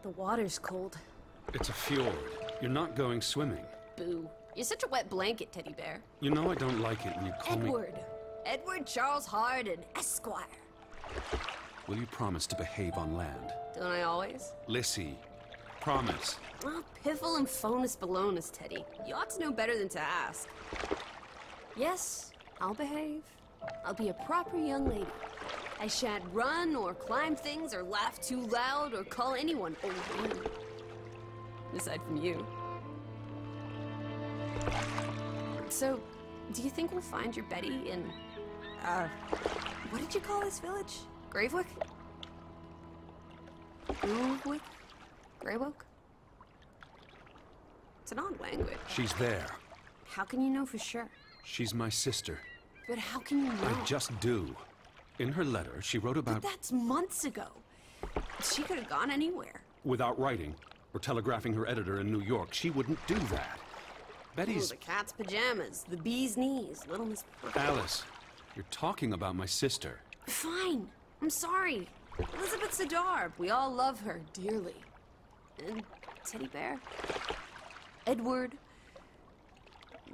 The water's cold. It's a fjord. You're not going swimming. Boo. You're such a wet blanket, teddy bear. You know I don't like it when you call Edward. me... Edward Charles Hardin, Esquire. Will you promise to behave on land? Don't I always? Lissy, promise. Oh, piffle and phonus balonus, Teddy. You ought to know better than to ask. Yes, I'll behave. I'll be a proper young lady. I shan't run or climb things or laugh too loud or call anyone old bean. Aside from you. So, do you think we'll find your Betty in, what did you call this village? Gravewick? Gravewick? Greywoke? It's an odd language. She's there. How can you know for sure? She's my sister. But how can you know? I just do. In her letter, she wrote about... But that's months ago. She could have gone anywhere. Without writing, or telegraphing her editor in New York, she wouldn't do that. Betty's... Oh, the cat's pajamas, the bee's knees, little Miss... Alice, you're talking about my sister. Fine. I'm sorry. Elizabeth Sidarb. We all love her dearly. And Teddy Bear. Edward.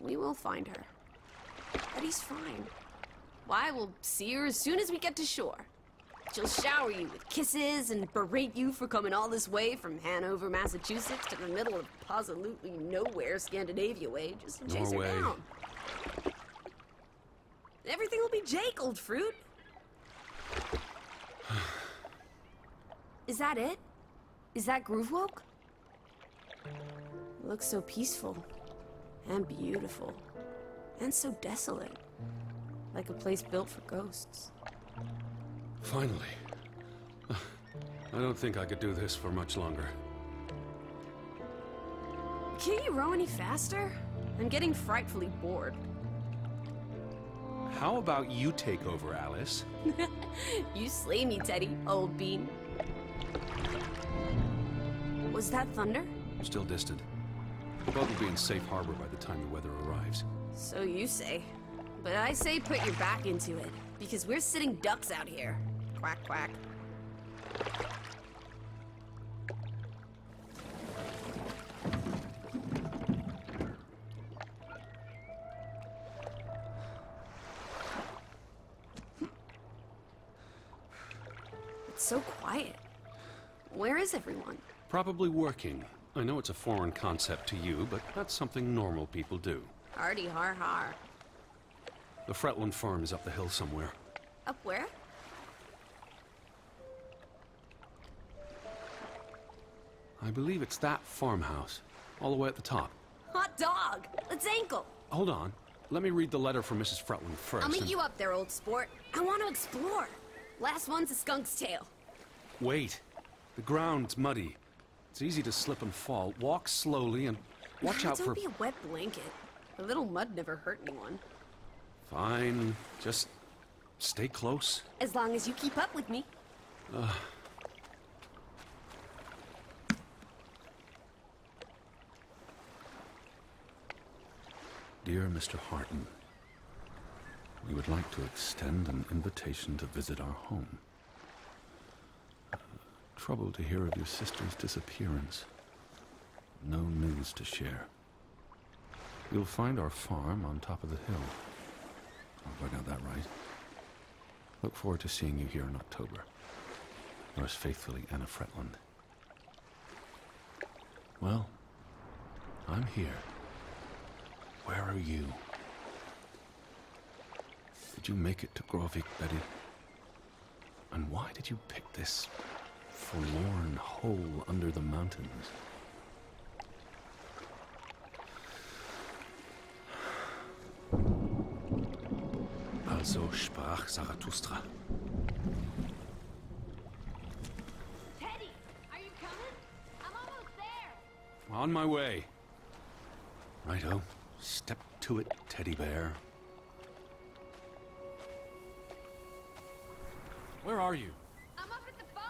We will find her. Betty's fine. Why, we'll see her as soon as we get to shore. She'll shower you with kisses and berate you for coming all this way from Hanover, Massachusetts to the middle of absolutely nowhere Scandinavia way just to chase Norway. her down. Everything will be Jake, old fruit. Is that it? Is that Groovewoke? It looks so peaceful and beautiful and so desolate. Like a place built for ghosts. Finally. I don't think I could do this for much longer. Can't you row any faster? I'm getting frightfully bored. How about you take over, Alice? You slay me, Teddy, old bean. Was that thunder? Still distant. The boat will be in safe harbor by the time the weather arrives. So you say. But I say put your back into it, because we're sitting ducks out here. Quack, quack. It's so quiet. Where is everyone? Probably working. I know it's a foreign concept to you, but that's something normal people do. Hardy har har. The Fretland farm is up the hill somewhere. Up where? I believe it's that farmhouse, all the way at the top. Hot dog! Let's ankle! Hold on. Let me read the letter from Mrs. Fretland first. I'll meet you up there, old sport. I want to explore. Last one's a skunk's tail. Wait. The ground's muddy. It's easy to slip and fall. Walk slowly and watch out for... Don't be a wet blanket. A little mud never hurt anyone. Fine. Just stay close. As long as you keep up with me. Dear Mr. Hardin, we would like to extend an invitation to visit our home. Troubled to hear of your sister's disappearance. No news to share. You'll find our farm on top of the hill. Hope I got that right. Look forward to seeing you here in October. Yours faithfully, Anna Fretland. Well, I'm here. Where are you? Did you make it to Grovik, Betty? And why did you pick this forlorn hole under the mountains? Also sprach Zarathustra. Teddy, are you coming? I'm almost there. On my way. Righto. Step to it, teddy bear. Where are you? I'm up at the farm.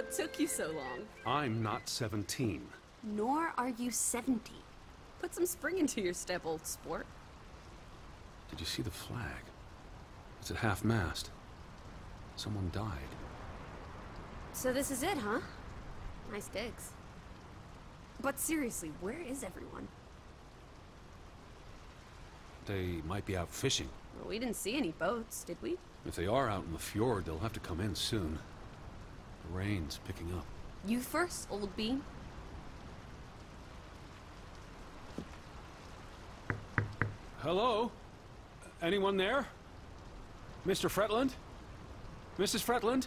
What took you so long? I'm not 17. Nor are you 70. Put some spring into your step, old sport. Did you see the flag? It's at half-mast. Someone died. So this is it, huh? Nice digs. But seriously, where is everyone? They might be out fishing. Well, we didn't see any boats, did we? If they are out in the fjord, they'll have to come in soon. The rain's picking up. You first, old bean. Hello? Anyone there? Mr. Fretland? Mrs. Fretland?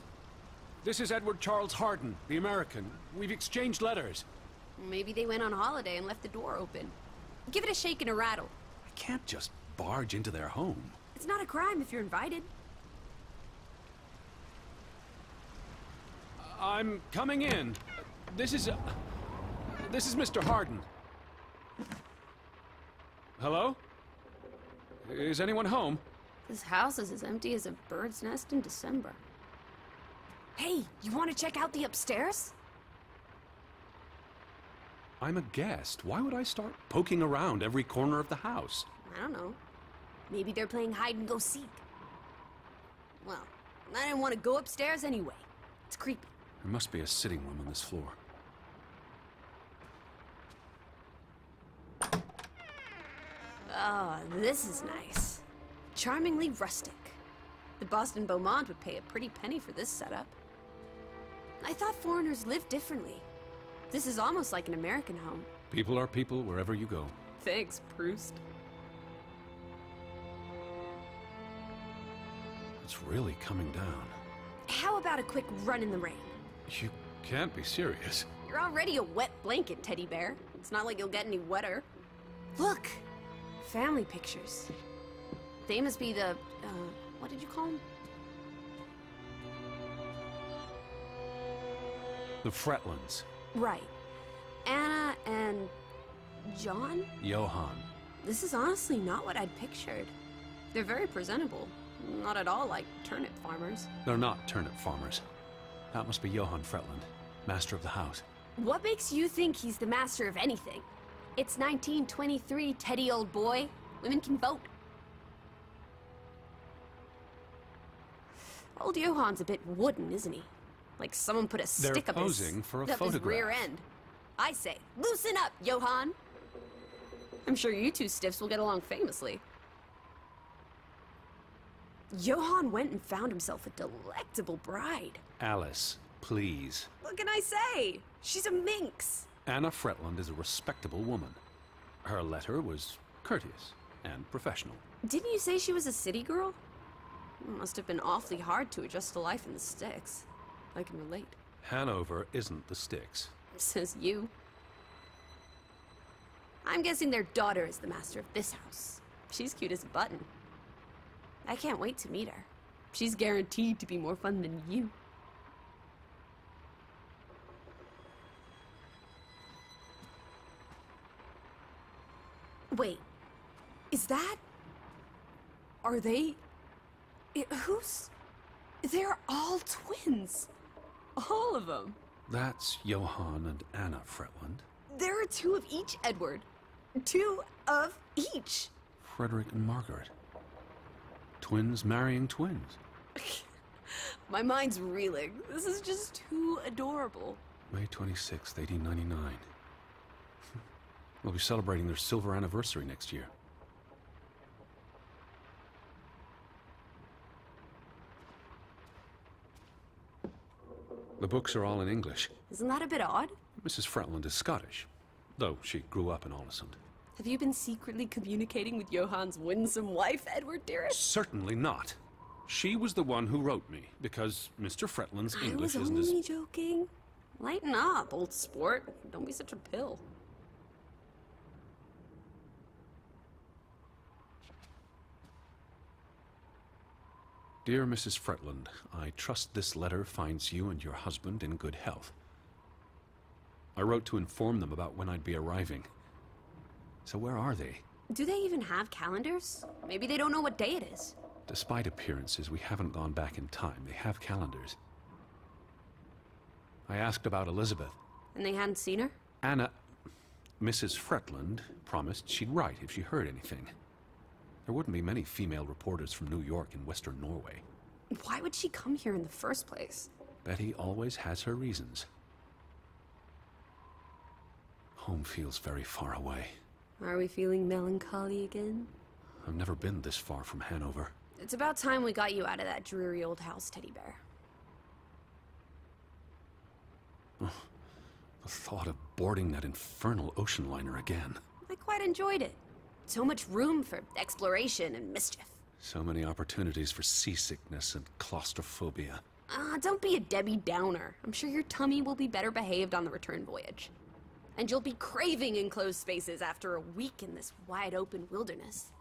This is Edward Charles Harden, the American. We've exchanged letters. Maybe they went on holiday and left the door open. Give it a shake and a rattle. I can't just barge into their home. It's not a crime if you're invited. I'm coming in. This is Mr. Harden. Hello? Is anyone home? This house is as empty as a bird's nest in December. Hey, you want to check out the upstairs? I'm a guest. Why would I start poking around every corner of the house? I don't know. Maybe they're playing hide and go seek. Well, I didn't want to go upstairs anyway. It's creepy. There must be a sitting room on this floor. Oh, this is nice. Charmingly rustic. The Boston Beaumont would pay a pretty penny for this setup. I thought foreigners lived differently. This is almost like an American home. People are people wherever you go. Thanks, Proust. It's really coming down. How about a quick run in the rain? You can't be serious. You're already a wet blanket, teddy bear. It's not like you'll get any wetter. Look! Family pictures. They must be the, what did you call them? The Fretlands. Right. Anna and John? Johann. This is honestly not what I'd pictured. They're very presentable. Not at all like turnip farmers. They're not turnip farmers. That must be Johann Fretland, master of the house. What makes you think he's the master of anything? It's 1923, Teddy, old boy. Women can vote. Old Johann's a bit wooden, isn't he? Like someone put a stick They're up posing for a up his photograph. rear end. I say, loosen up, Johann. I'm sure you two stiffs will get along famously. Johann went and found himself a delectable bride. Alice, please. What can I say? She's a minx. Anna Fretland is a respectable woman. Her letter was courteous and professional. Didn't you say she was a city girl? It must have been awfully hard to adjust to life in the sticks. I can relate. Hanover isn't the sticks. Says you. I'm guessing their daughter is the master of this house. She's cute as a button. I can't wait to meet her. She's guaranteed to be more fun than you. Wait, is that... Are they... Who's... They're all twins. All of them. That's Johann and Anna Fretland. There are two of each, Edward. Two of each. Frederick and Margaret. Twins marrying twins. My mind's reeling. This is just too adorable. May 26th, 1899. We'll be celebrating their silver anniversary next year. The books are all in English. Isn't that a bit odd? Mrs. Fretland is Scottish, though she grew up in Aalesund. Have you been secretly communicating with Johann's winsome wife, Edward, dearest? Certainly not. She was the one who wrote me, because Mr. Fretland's English isn't I was as... only joking. Lighten up, old sport. Don't be such a pill. Dear Mrs. Fretland, I trust this letter finds you and your husband in good health. I wrote to inform them about when I'd be arriving. So where are they? Do they even have calendars? Maybe they don't know what day it is. Despite appearances, we haven't gone back in time. They have calendars. I asked about Elizabeth. And they hadn't seen her? Anna... Mrs. Fretland promised she'd write if she heard anything. There wouldn't be many female reporters from New York and Western Norway. Why would she come here in the first place? Betty always has her reasons. Home feels very far away. Are we feeling melancholy again? I've never been this far from Hanover. It's about time we got you out of that dreary old house, Teddy Bear. Oh, the thought of boarding that infernal ocean liner again. I quite enjoyed it. So much room for exploration and mischief. So many opportunities for seasickness and claustrophobia. Don't be a Debbie Downer. I'm sure your tummy will be better behaved on the return voyage. And you'll be craving enclosed spaces after a week in this wide-open wilderness.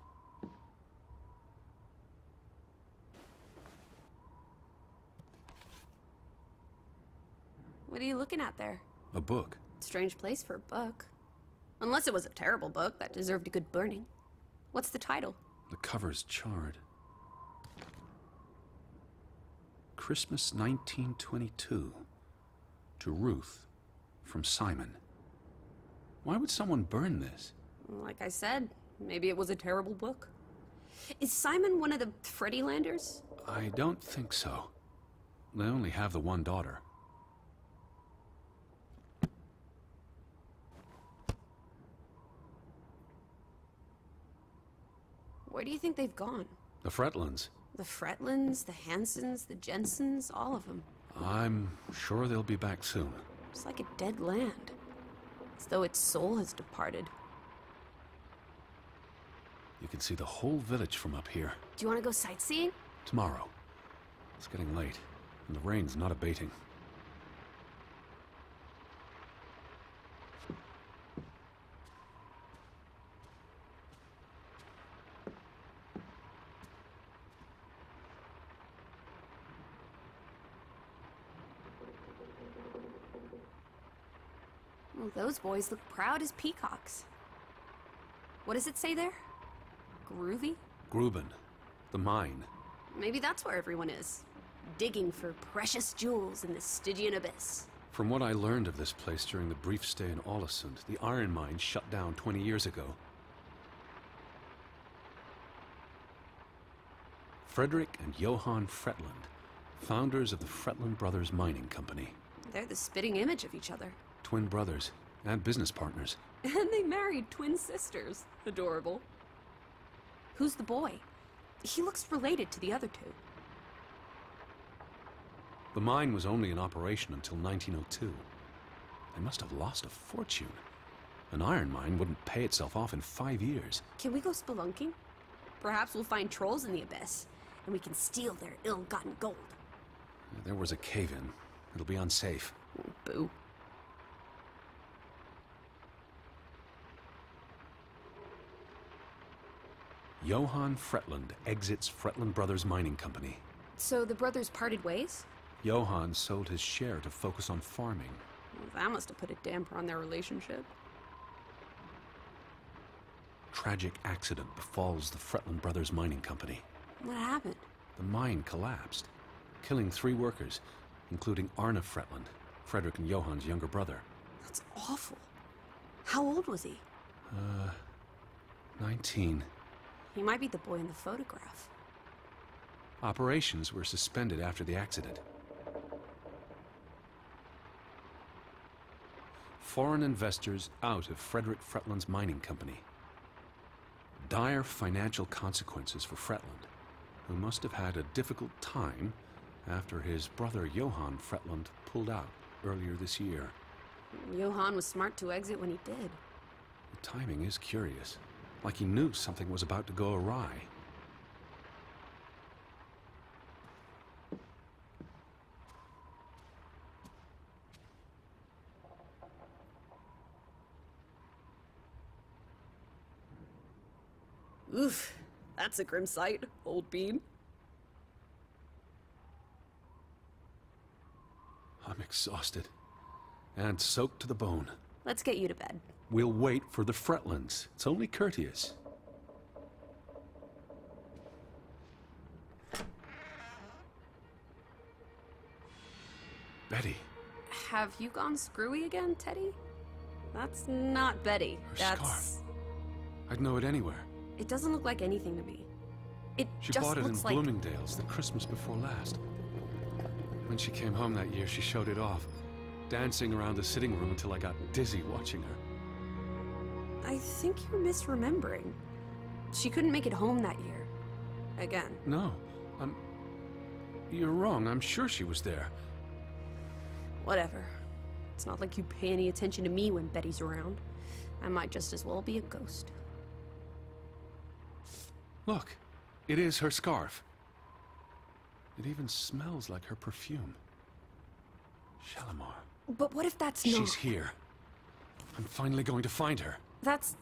What are you looking at there? A book. Strange place for a book. Unless it was a terrible book that deserved a good burning. What's the title? The cover's charred. Christmas 1922. To Ruth, from Simon. Why would someone burn this? Like I said, maybe it was a terrible book. Is Simon one of the Freddylanders? I don't think so. They only have the one daughter. Where do you think they've gone? The Fretlands. The Fretlands, the Hansons, the Jensens, all of them. I'm sure they'll be back soon. It's like a dead land. As though its soul has departed. You can see the whole village from up here. Do you want to go sightseeing? Tomorrow. It's getting late, and the rain's not abating. Well, those boys look proud as peacocks. What does it say there? Groovy? Gruben. The mine. Maybe that's where everyone is. Digging for precious jewels in the Stygian abyss. From what I learned of this place during the brief stay in Ålesund, the iron mine shut down 20 years ago. Frederick and Johann Fretland, founders of the Fretland Brothers Mining Company. They're the spitting image of each other. Twin brothers and business partners. And they married twin sisters. Adorable. Who's the boy? He looks related to the other two. The mine was only in operation until 1902. They must have lost a fortune. An iron mine wouldn't pay itself off in 5 years. Can we go spelunking? Perhaps we'll find trolls in the abyss, and we can steal their ill-gotten gold. There was a cave-in. It'll be unsafe. Oh, boo. Johann Fretland exits Fretland Brothers Mining Company. So the brothers parted ways? Johann sold his share to focus on farming. Well, that must have put a damper on their relationship. Tragic accident befalls the Fretland Brothers Mining Company. What happened? The mine collapsed, killing 3 workers, including Arne Fretland, Frederick and Johann's younger brother. That's awful. How old was he? 19. He might be the boy in the photograph. Operations were suspended after the accident. Foreign investors out of Frederick Fretland's mining company. Dire financial consequences for Fretland, who must have had a difficult time after his brother Johann Fretland pulled out earlier this year. Johann was smart to exit when he did. The timing is curious, like he knew something was about to go awry. Oof, that's a grim sight, old bean. I'm exhausted and soaked to the bone. Let's get you to bed. We'll wait for the Fretlands. It's only courteous. Betty. Have you gone screwy again, Teddy? That's not Betty. Her scarf. I'd know it anywhere. It doesn't look like anything to me. She just bought it in looks like... Bloomingdale's the Christmas before last. When she came home that year, she showed it off, dancing around the sitting room until I got dizzy watching her. I think you're misremembering. She couldn't make it home that year. Again. No, you're wrong. I'm sure she was there. Whatever. It's not like you pay any attention to me when Betty's around. I might just as well be a ghost. Look, it is her scarf. It even smells like her perfume. Shalimar. But what if that's not... She's here. I'm finally going to find her. That's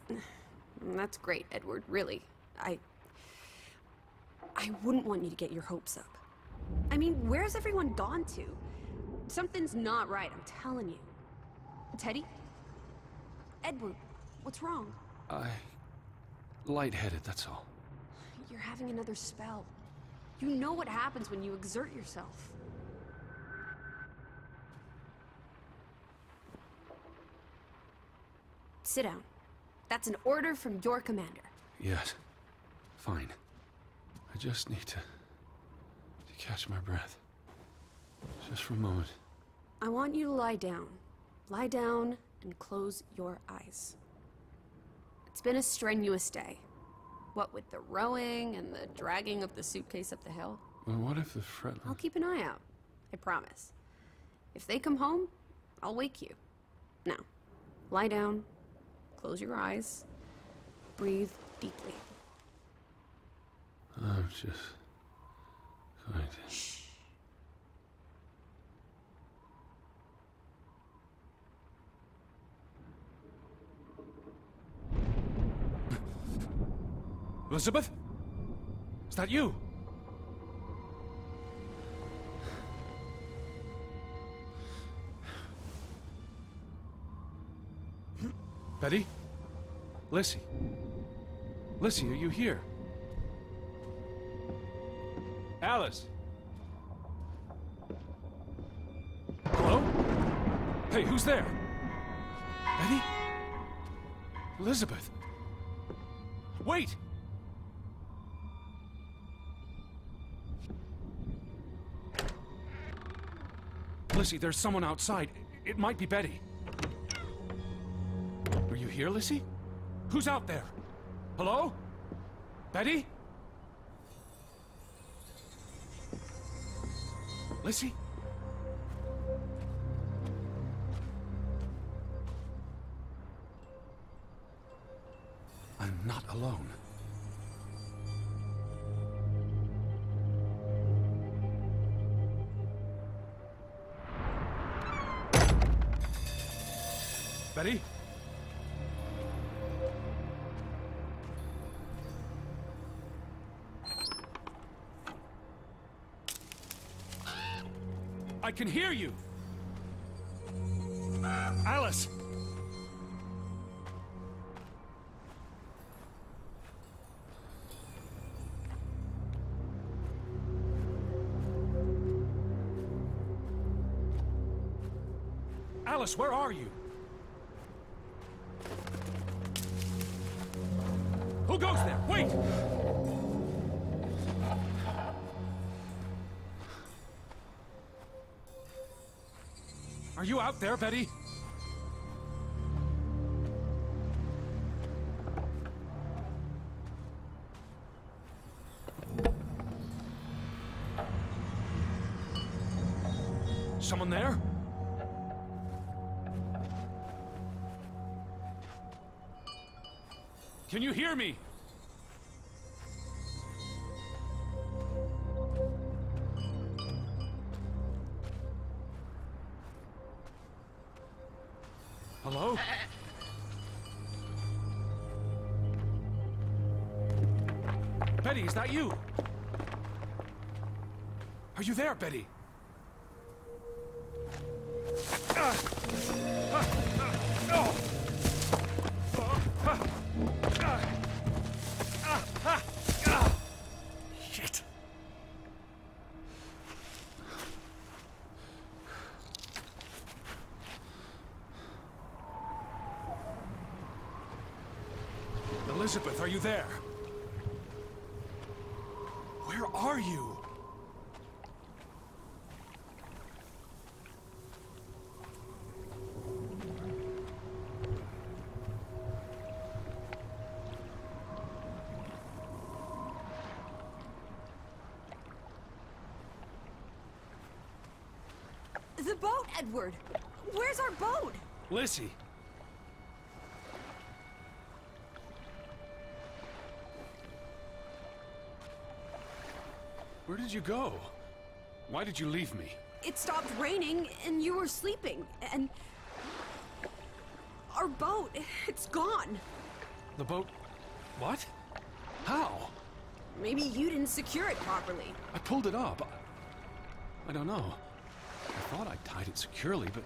great, Edward, really. I wouldn't want you to get your hopes up. I mean, where's everyone gone to? Something's not right, I'm telling you. Teddy? Edward, what's wrong? Lightheaded, that's all. You're having another spell. You know what happens when you exert yourself. Sit down. That's an order from your commander. Yes. Fine. I just need to catch my breath. Just for a moment. I want you to lie down. Lie down and close your eyes. It's been a strenuous day. What with the rowing and the dragging of the suitcase up the hill. Well, what if the Fretlin... I'll keep an eye out. I promise. If they come home, I'll wake you. Now, lie down. Close your eyes. Breathe deeply. I'm just going to... Shh. Elizabeth? Is that you? Betty? Lissy? Lissy, are you here? Alice? Hello? Hey, who's there? Betty? Elizabeth? Wait! Lissy, there's someone outside. It might be Betty. Are you here, Lissy? Who's out there? Hello? Betty? Lissy? I'm not alone. Betty? I can hear you! Alice! Alice, where are you? Who goes there? Wait! Are you out there, Betty? Someone there? Can you hear me? Hello? Betty, is that you? Are you there, Betty? Shit. Elizabeth, are you there? Where are you? The boat, Edward! Where's our boat? Lizzie! Where did you go? Why did you leave me? It stopped raining, and you were sleeping, and... our boat, it's gone. The boat... what? How? Maybe you didn't secure it properly. I pulled it up. I don't know. I thought I tied it securely, but...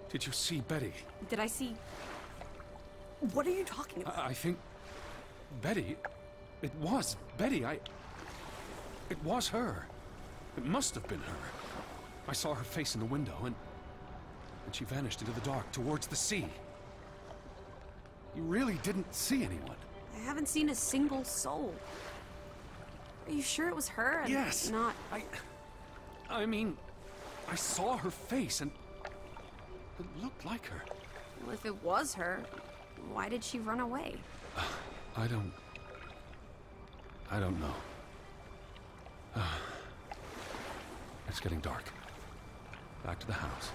Did you see Betty? Did I see... What are you talking about? I think... Betty... It was Betty. It was her. It must have been her. I saw her face in the window, and she vanished into the dark towards the sea. You really didn't see anyone? I haven't seen a single soul. Are you sure it was her and yes. not... I mean, I saw her face, and it looked like her. Well, if it was her, why did she run away? I don't know. It's getting dark. Back to the house.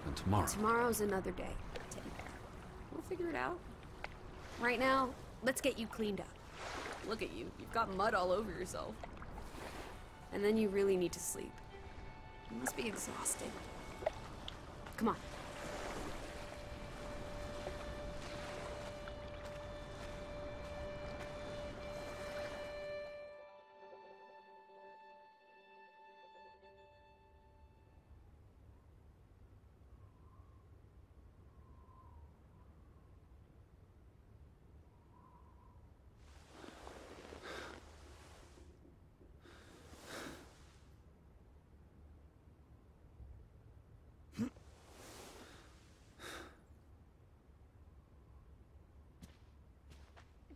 And tomorrow... Tomorrow's another day, Teddy Bear. We'll figure it out. Right now, let's get you cleaned up. Look at you. You've got mud all over yourself. And then you really need to sleep. You must be exhausted. Come on.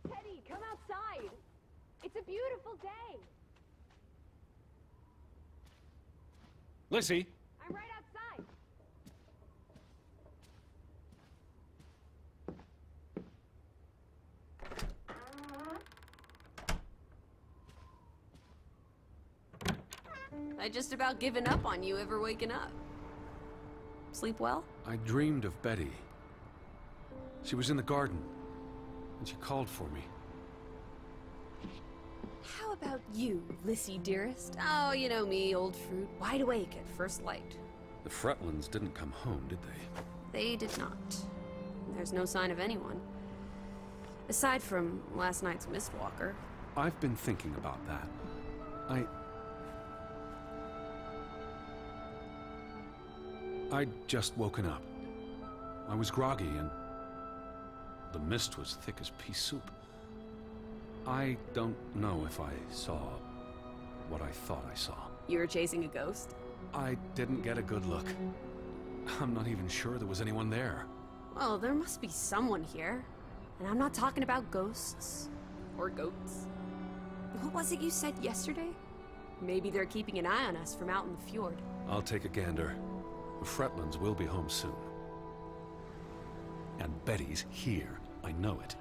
Teddy, come outside! It's a beautiful day! Lizzie! I'm right outside! I just about given up on you ever waking up. Sleep well? I dreamed of Betty. She was in the garden, and she called for me. How about you, Lissy dearest? Oh, you know me, old fruit, wide awake at first light. The Fretlands didn't come home, did they? They did not. There's no sign of anyone. Aside from last night's Mistwalker. I've been thinking about that. I'd just woken up. I was groggy and the mist was thick as pea soup. I don't know if I saw what I thought I saw. You were chasing a ghost? I didn't get a good look. I'm not even sure there was anyone there. Well, there must be someone here. And I'm not talking about ghosts. Or goats. What was it you said yesterday? Maybe they're keeping an eye on us from out in the fjord. I'll take a gander. The Fretlands will be home soon. And Betty's here. I know it.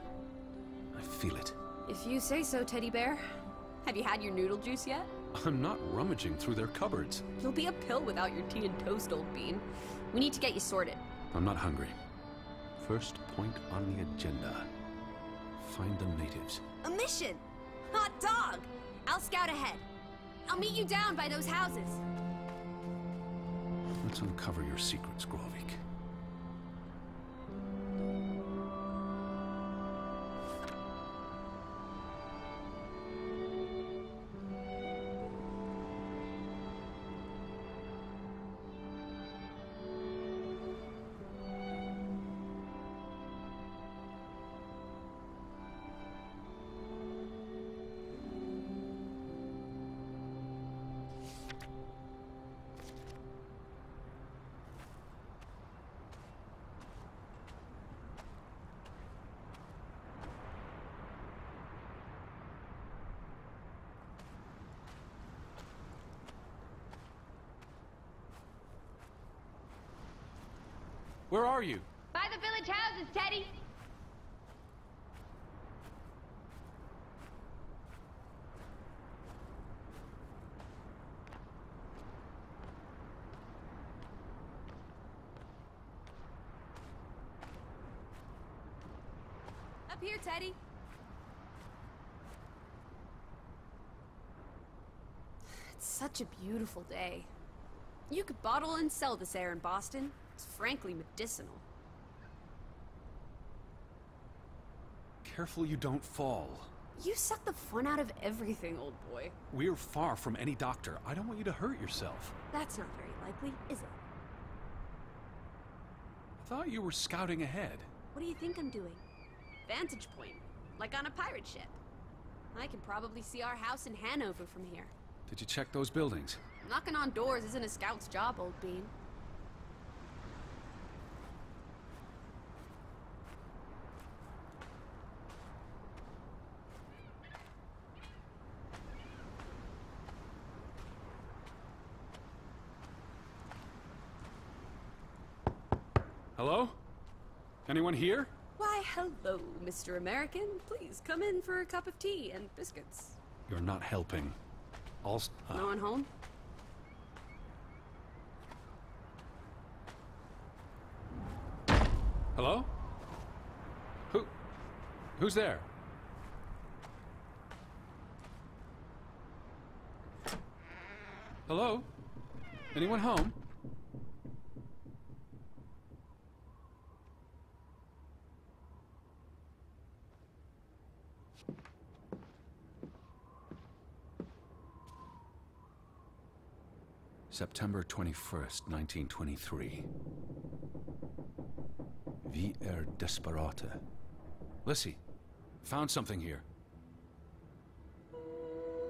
I feel it. If you say so, Teddy Bear. Have you had your noodle juice yet? I'm not rummaging through their cupboards. You'll be a pill without your tea and toast, old bean. We need to get you sorted. I'm not hungry. First point on the agenda. Find the natives. A mission! Hot dog! I'll scout ahead. I'll meet you down by those houses. Let's uncover your secrets, Grovik. Where are you? By the village houses, Teddy. Up here, Teddy. It's such a beautiful day. You could bottle and sell this air in Boston. It's frankly medicinal. Careful you don't fall. You suck the fun out of everything, old boy. We're far from any doctor. I don't want you to hurt yourself. That's not very likely, is it? I thought you were scouting ahead. What do you think I'm doing? Vantage point, like on a pirate ship. I can probably see our house in Hanover from here. Did you check those buildings? Knocking on doors isn't a scout's job, old bean. Hello? Anyone here? Why, hello, Mr. American. Please come in for a cup of tea and biscuits. You're not helping. No one home? Hello? Who's there? Hello? Anyone home? September 21st, 1923. Vi desperata. Lissy, found something here.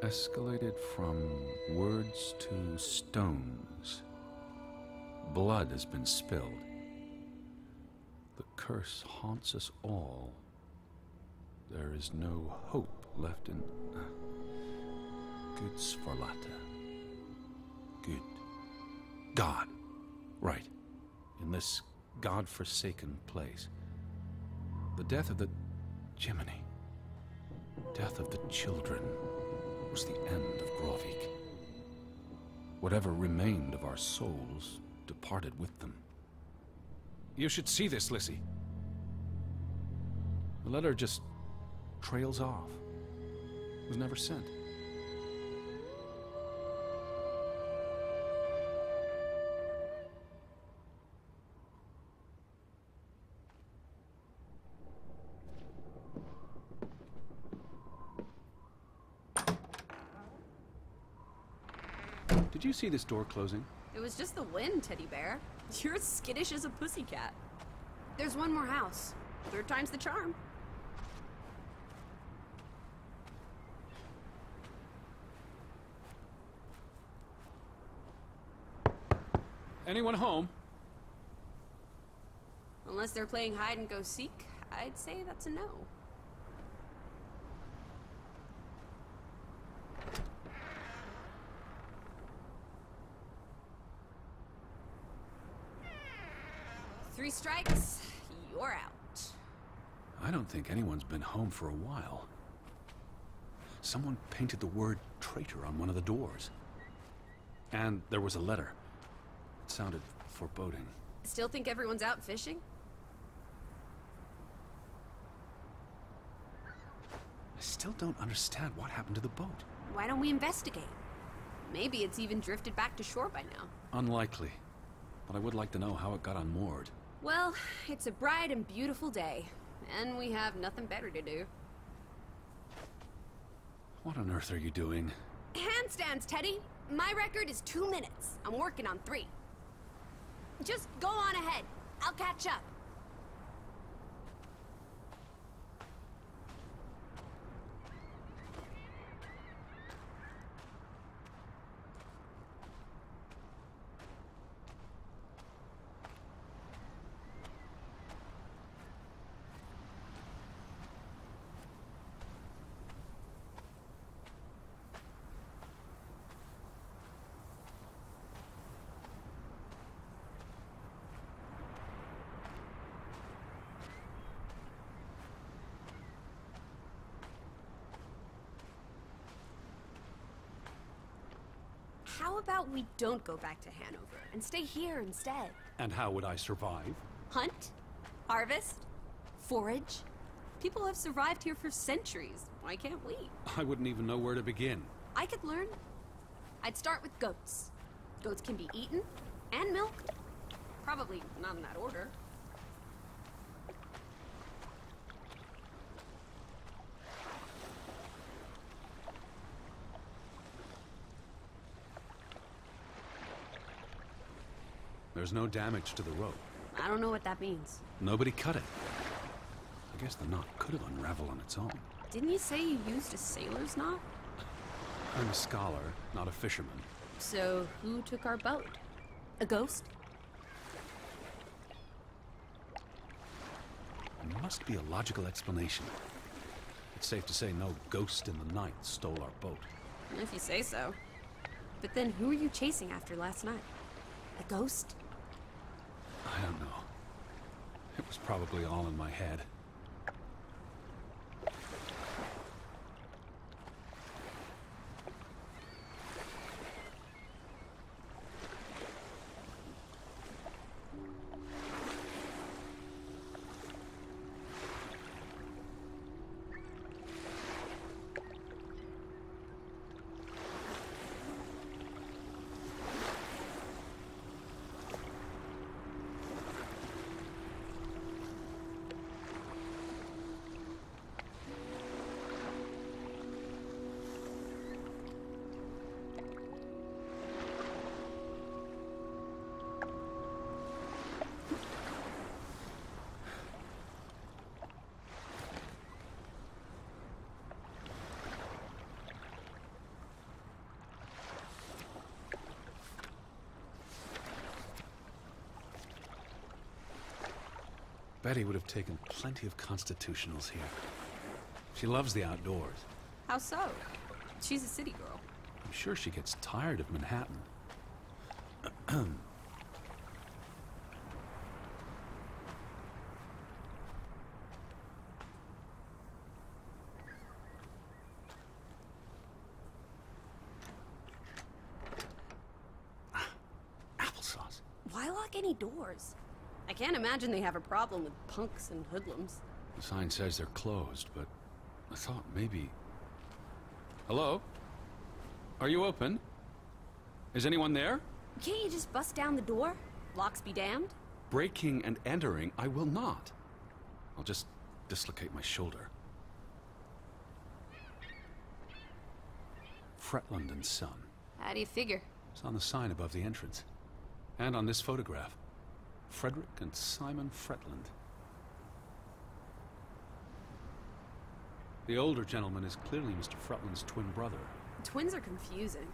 Escalated from words to stones. Blood has been spilled. The curse haunts us all. There is no hope left in... Good Sfarlata. Good. God. Right. In this God-forsaken place. The death of the... Jiminy. Death of the children was the end of Grovik. Whatever remained of our souls departed with them. You should see this, Lissy. The letter just trails off. Was never sent. Did you see this door closing? It was just the wind, Teddy Bear. You're as skittish as a pussycat. There's one more house. Third time's the charm. Anyone home? Unless they're playing hide and go seek, I'd say that's a no. Three strikes, you're out. I don't think anyone's been home for a while. Someone painted the word traitor on one of the doors. And there was a letter. It sounded foreboding. Still think everyone's out fishing? I still don't understand what happened to the boat. Why don't we investigate? Maybe it's even drifted back to shore by now. Unlikely. But I would like to know how it got unmoored. Well, it's a bright and beautiful day, and we have nothing better to do. What on earth are you doing? Handstands, Teddy! My record is 2 minutes. I'm working on 3. Just go on ahead. I'll catch up. How about we don't go back to Hanover and stay here instead? And how would I survive? Hunt? Harvest? Forage? People have survived here for centuries. Why can't we? I wouldn't even know where to begin. I could learn. I'd start with goats. Goats can be eaten and milked. Probably not in that order. There's no damage to the rope. I don't know what that means. Nobody cut it. I guess the knot could have unraveled on its own. Didn't you say you used a sailor's knot? I'm a scholar, not a fisherman. So who took our boat? A ghost? There must be a logical explanation. It's safe to say no ghost in the night stole our boat. If you say so. But then who were you chasing after last night? A ghost? I don't know. It was probably all in my head. Betty would have taken plenty of constitutionals here. She loves the outdoors. How so? She's a city girl. I'm sure she gets tired of Manhattan. Applesauce. Why lock any doors? I can't imagine they have a problem with punks and hoodlums. The sign says they're closed, but I thought maybe... Hello? Are you open? Is anyone there? Can't you just bust down the door? Locks be damned? Breaking and entering, I will not. I'll just dislocate my shoulder. Fretland and Son. How do you figure? It's on the sign above the entrance. And on this photograph. Frederick and Simon Fretland. The older gentleman is clearly Mr. Fretland's twin brother. Twins are confusing.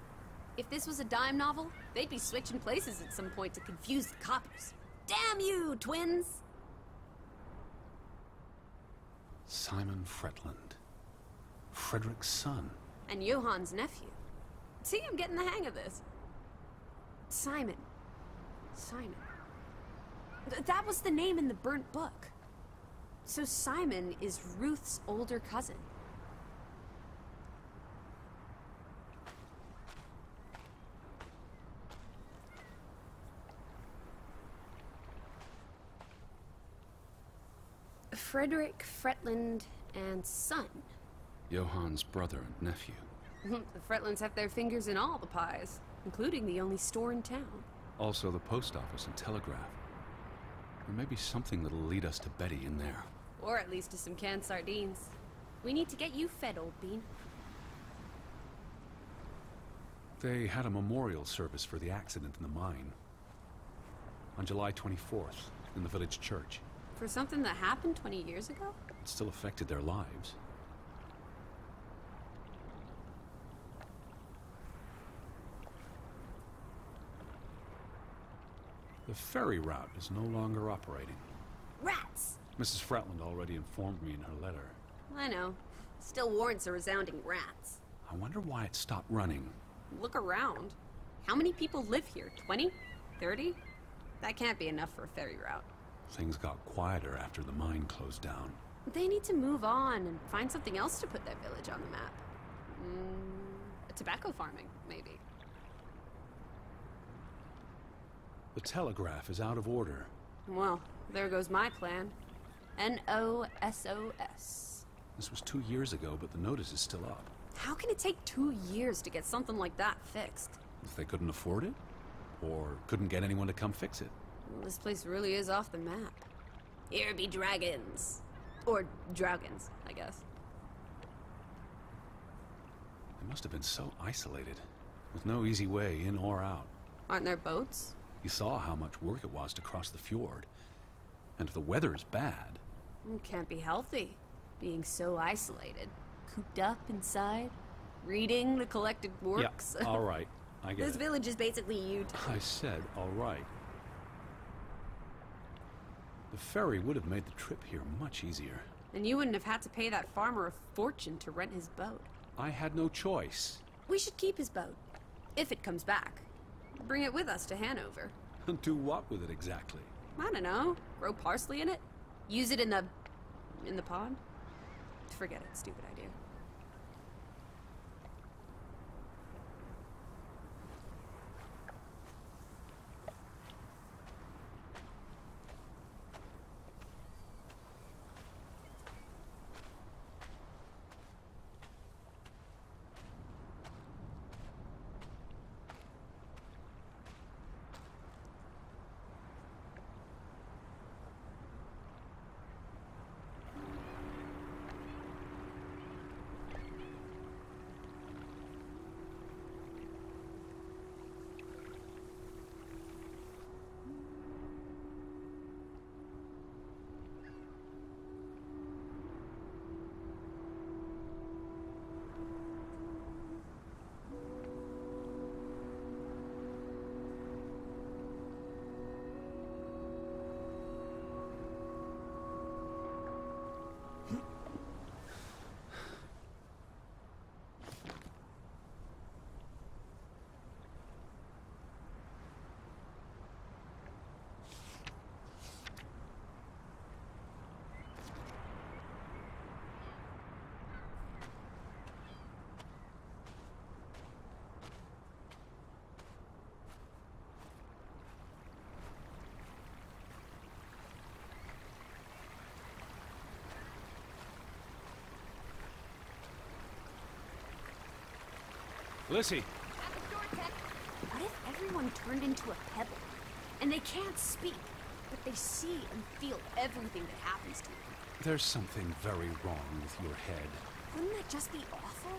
If this was a dime novel, they'd be switching places at some point to confuse the copies. Damn you, twins! Simon Fretland. Frederick's son. And Johann's nephew. See, I'm getting the hang of this. Simon. That was the name in the burnt book. So Simon is Ruth's older cousin. Frederick Fretland and Son. Johann's brother and nephew. The Fretlands have their fingers in all the pies, including the only store in town. Also the post office and telegraph. There may be something that'll lead us to Betty in there. Or at least to some canned sardines. We need to get you fed, old bean. They had a memorial service for the accident in the mine. On July 24th, in the village church. For something that happened 20 years ago? It still affected their lives. The ferry route is no longer operating. Rats! Mrs. Fretland already informed me in her letter. I know. Still warrants a resounding rats. I wonder why it stopped running. Look around. How many people live here? 20? 30? That can't be enough for a ferry route. Things got quieter after the mine closed down. They need to move on and find something else to put their village on the map. Tobacco farming, maybe. The telegraph is out of order. Well, there goes my plan. NOSOS. This was 2 years ago, but the notice is still up. How can it take 2 years to get something like that fixed? If they couldn't afford it? Or couldn't get anyone to come fix it? Well, this place really is off the map. Here be dragons. Or Draugans, I guess. They must have been so isolated, with no easy way in or out. Aren't there boats? You saw how much work it was to cross the fjord. And if the weather is bad... It can't be healthy, being so isolated. Cooped up inside, reading the collected works. Yeah, all right. I get This it. village is basically you. I said all right. The ferry would have made the trip here much easier. And you wouldn't have had to pay that farmer a fortune to rent his boat. I had no choice. We should keep his boat, if it comes back. Bring it with us to Hanover. Do what with it exactly? I don't know. Grow parsley in it? Use it in the pond? Forget it. Stupid idea. Lissy! What if everyone turned into a pebble? And they can't speak, but they see and feel everything that happens to them. There's something very wrong with your head. Wouldn't that just be awful?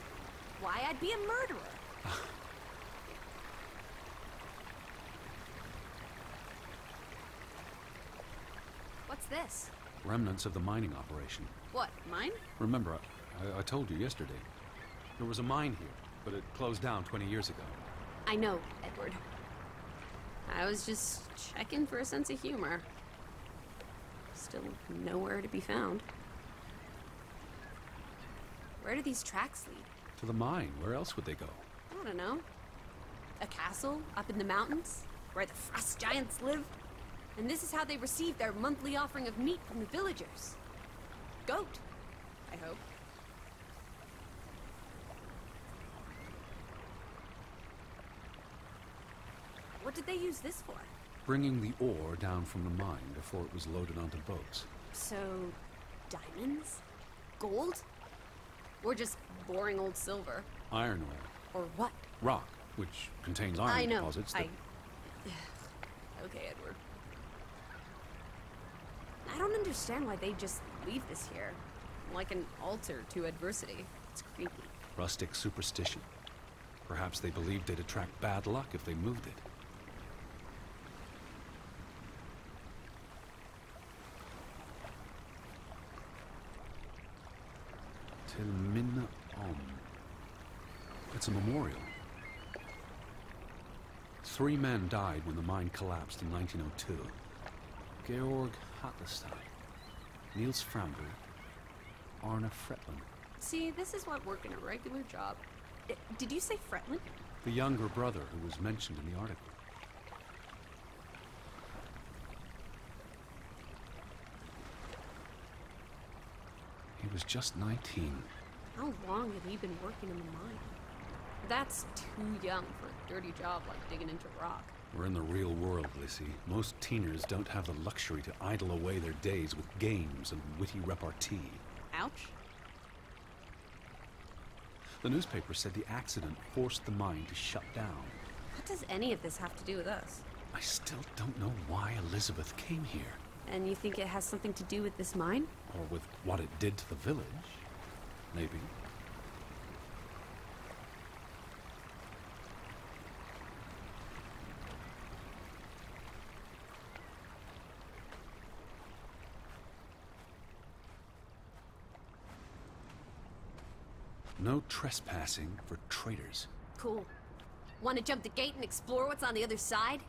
Why, I'd be a murderer. What's this? Remnants of the mining operation. What, mine? Remember, I told you yesterday. There was a mine here, but it closed down 20 years ago. I know, Edward. I was just checking for a sense of humor. Still nowhere to be found. Where do these tracks lead? To the mine. Where else would they go? I don't know. A castle up in the mountains, where the frost giants live. And this is how they receive their monthly offering of meat from the villagers. Goat, I hope. What did they use this for? Bringing the ore down from the mine before it was loaded onto boats. So, diamonds? Gold? Or just boring old silver? Iron ore. Or what? Rock, which contains iron I know. deposits that... Okay, Edward. I don't understand why they just leave this here. Like an altar to adversity. It's creepy. Rustic superstition. Perhaps they believed they'd attract bad luck if they moved it. Till Minna Om. It's a memorial. 3 men died when the mine collapsed in 1902. Georg Hattestein, Niels Framberg, Arne Fretland. See, this is what working a regular job. Did you say Fretland? The younger brother who was mentioned in the article. He was just 19. How long had he been working in the mine? That's too young for a dirty job like digging into rock. We're in the real world, Lissy. Most teeners don't have the luxury to idle away their days with games and witty repartee. Ouch. The newspaper said the accident forced the mine to shut down. What does any of this have to do with us? I still don't know why Elizabeth came here. And you think it has something to do with this mine? Or with what it did to the village. Maybe. No trespassing for traitors. Cool. Want to jump the gate and explore what's on the other side?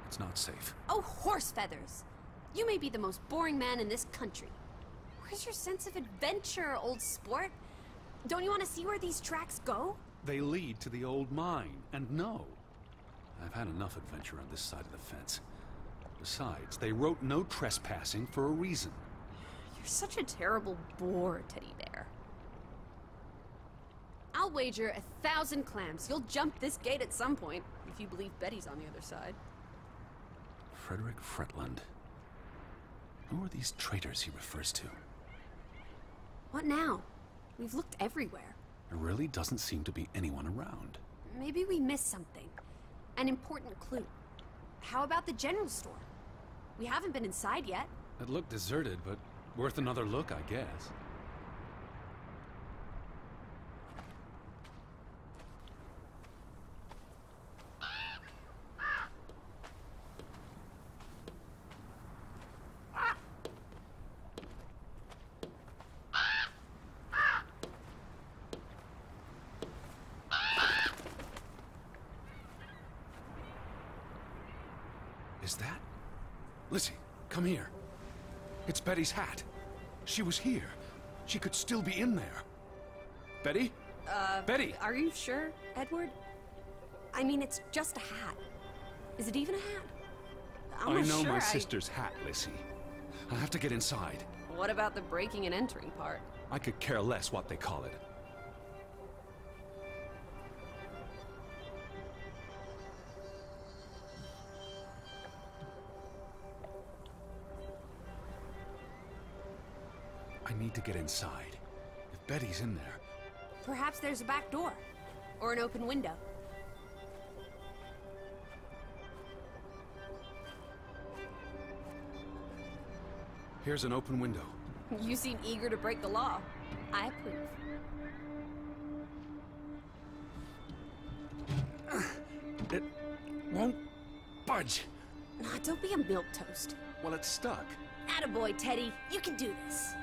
It's not safe. Oh, horse feathers! You may be the most boring man in this country. Where's your sense of adventure, old sport? Don't you want to see where these tracks go? They lead to the old mine, and no. I've had enough adventure on this side of the fence. Besides, they wrote no trespassing for a reason. You're such a terrible bore, Teddy Bear. I'll wager 1,000 clams you'll jump this gate at some point, if you believe Betty's on the other side. Frederick Fretland. Who are these traitors he refers to? What now? We've looked everywhere. There really doesn't seem to be anyone around. Maybe we missed something. An important clue. How about the general store? We haven't been inside yet. It looked deserted, but worth another look, I guess. Is that? Lizzie, come here. It's Betty's hat. She was here. She could still be in there. Betty? Betty! Are you sure, Edward? I mean, it's just a hat. Is it even a hat? I know my sister's hat, Lizzie. I have to get inside. What about the breaking and entering part? I could care less what they call it. I need to get inside. If Betty's in there... Perhaps there's a back door. Or an open window. Here's an open window. You seem eager to break the law. I approve. It won't budge. Nah, don't be a milquetoast. Well, it's stuck. Attaboy, Teddy. You can do this.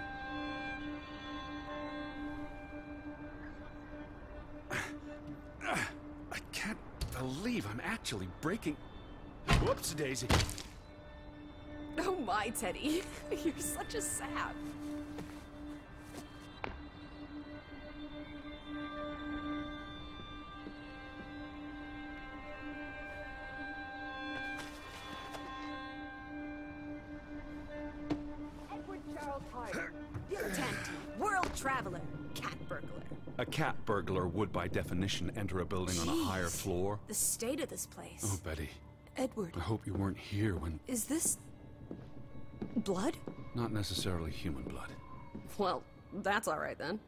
I can't believe I'm actually breaking... Whoops, Daisy. Oh my, Teddy. You're such a sap. Edward Charles Hart. Dilettante, world traveler, cat burglar. A cat burglar would, by definition, enter a building on a higher Jeez, floor. The state of this place. Oh, Betty. Edward, I hope you weren't here when... is this... blood? Not necessarily human blood. Well, that's alright then.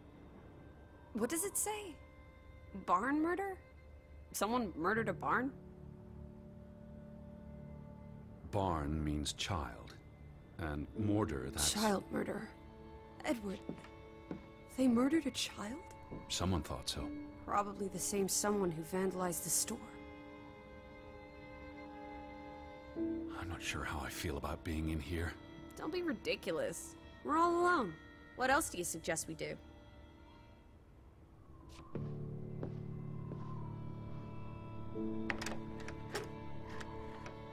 What does it say? Barn murder? Someone murdered a barn? Barn means child. And mortar, that's... Child murder. Edward, they murdered a child? Someone thought so. Probably the same someone who vandalized the store. I'm not sure how I feel about being in here. Don't be ridiculous. We're all alone. What else do you suggest we do?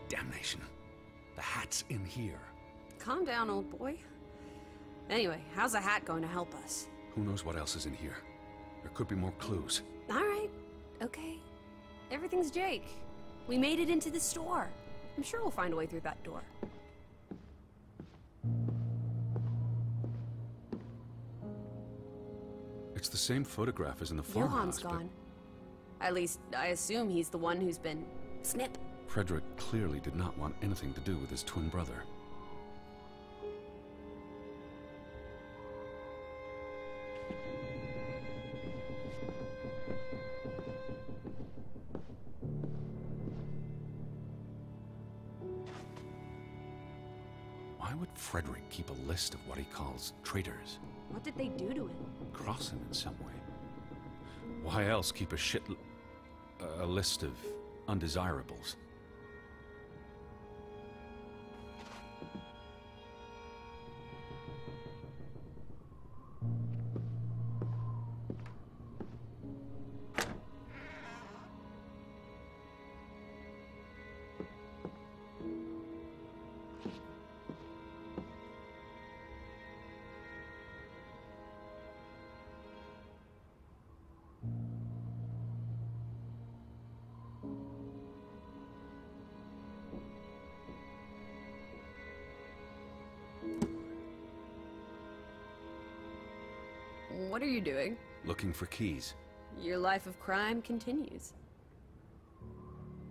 Damnation. The hat's in here. Calm down, old boy. Anyway, how's a hat going to help us? Who knows what else is in here? There could be more clues. Alright, okay. Everything's Jake. We made it into the store. I'm sure we'll find a way through that door. It's the same photograph as in the Johan's farmhouse, gone. At least, I assume he's the one who's been... Snip. Frederick clearly did not want anything to do with his twin brother. Why would Frederick keep a list of what he calls traitors? What did they do to him? Cross him in some way. Why else keep a list of undesirables? What are you doing? Looking for keys. Your life of crime continues.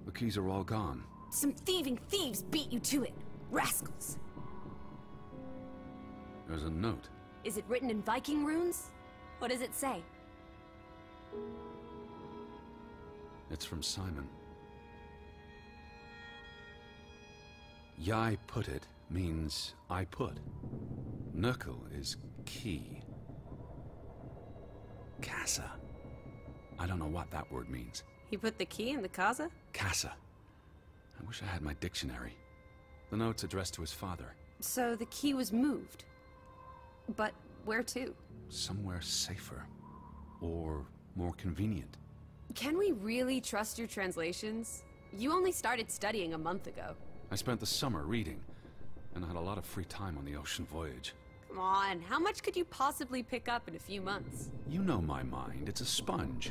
The keys are all gone. Some thieving thieves beat you to it. Rascals. There's a note. Is it written in Viking runes? What does it say? It's from Simon. Yai put it means I put. Nurkel is key. Casa. I don't know what that word means. He put the key in the casa? Casa. I wish I had my dictionary. The note's addressed to his father. So the key was moved. But where to? Somewhere safer. Or more convenient. Can we really trust your translations? You only started studying a month ago. I spent the summer reading, and I had a lot of free time on the ocean voyage. Come on, how much could you possibly pick up in a few months? You know my mind. It's a sponge.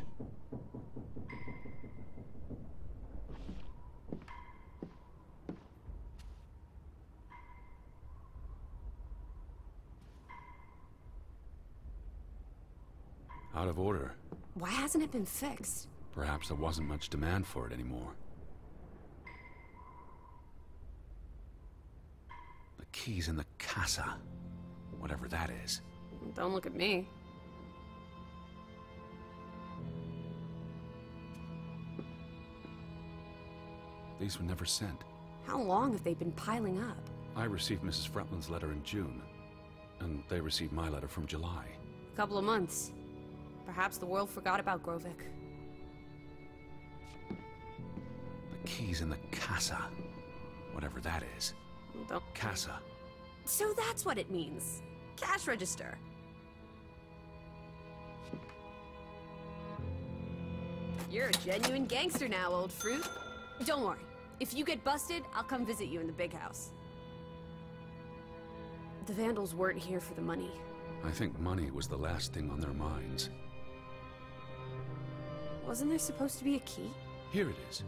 Out of order. Why hasn't it been fixed? Perhaps there wasn't much demand for it anymore. The key's in the casa. Whatever that is. Don't look at me. These were never sent. How long have they been piling up? I received Mrs. Fretland's letter in June, and they received my letter from July. A couple of months. Perhaps the world forgot about Grovik. The key's in the casa. Whatever that is. Don't... Casa. So that's what it means. Cash register. You're a genuine gangster now, old fruit. Don't worry. If you get busted, I'll come visit you in the big house. The Vandals weren't here for the money. I think money was the last thing on their minds. Wasn't there supposed to be a key? Here it is.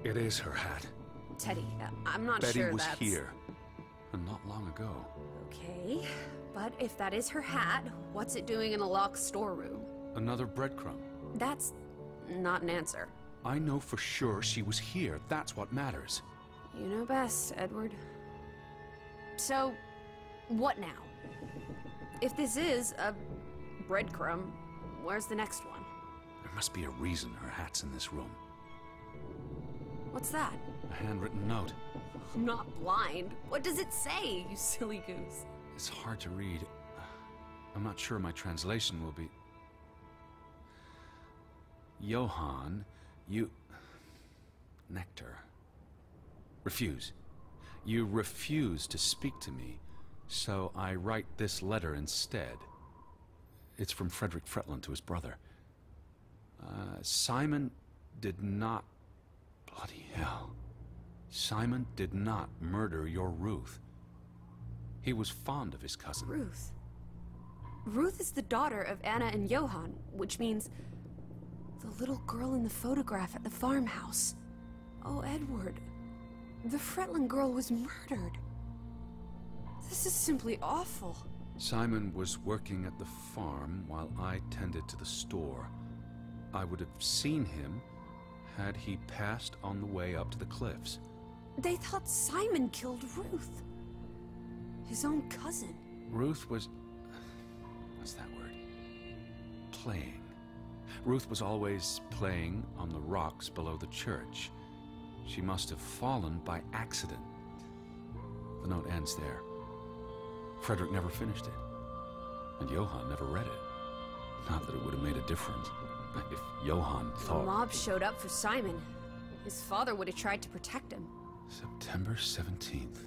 It is her hat. Teddy, I'm not Betty sure was that's... here, and not long ago. Okay, but if that is her hat, what's it doing in a locked storeroom? Another breadcrumb. That's not an answer. I know for sure she was here. That's what matters. You know best, Edward. So, what now? If this is a breadcrumb, where's the next one? There must be a reason her hat's in this room. What's that? A handwritten note. I'm not blind. What does it say, you silly goose? It's hard to read. I'm not sure my translation will be... Johann, you... Nectar. Refuse. You refuse to speak to me, so I write this letter instead. It's from Frederick Fretland to his brother. Simon did not... Bloody hell. Simon did not murder your Ruth. He was fond of his cousin. Ruth? Ruth is the daughter of Anna and Johann, which means the little girl in the photograph at the farmhouse. Oh, Edward. The Fretland girl was murdered. This is simply awful. Simon was working at the farm while I tended to the store. I would have seen him had he passed on the way up to the cliffs. They thought Simon killed Ruth. His own cousin. Ruth was... what's that word? Playing. Ruth was always playing on the rocks below the church. She must have fallen by accident. The note ends there. Frederick never finished it. And Johann never read it. Not that it would have made a difference. If Johann thought... The mob showed up for Simon. His father would have tried to protect him. September 17th.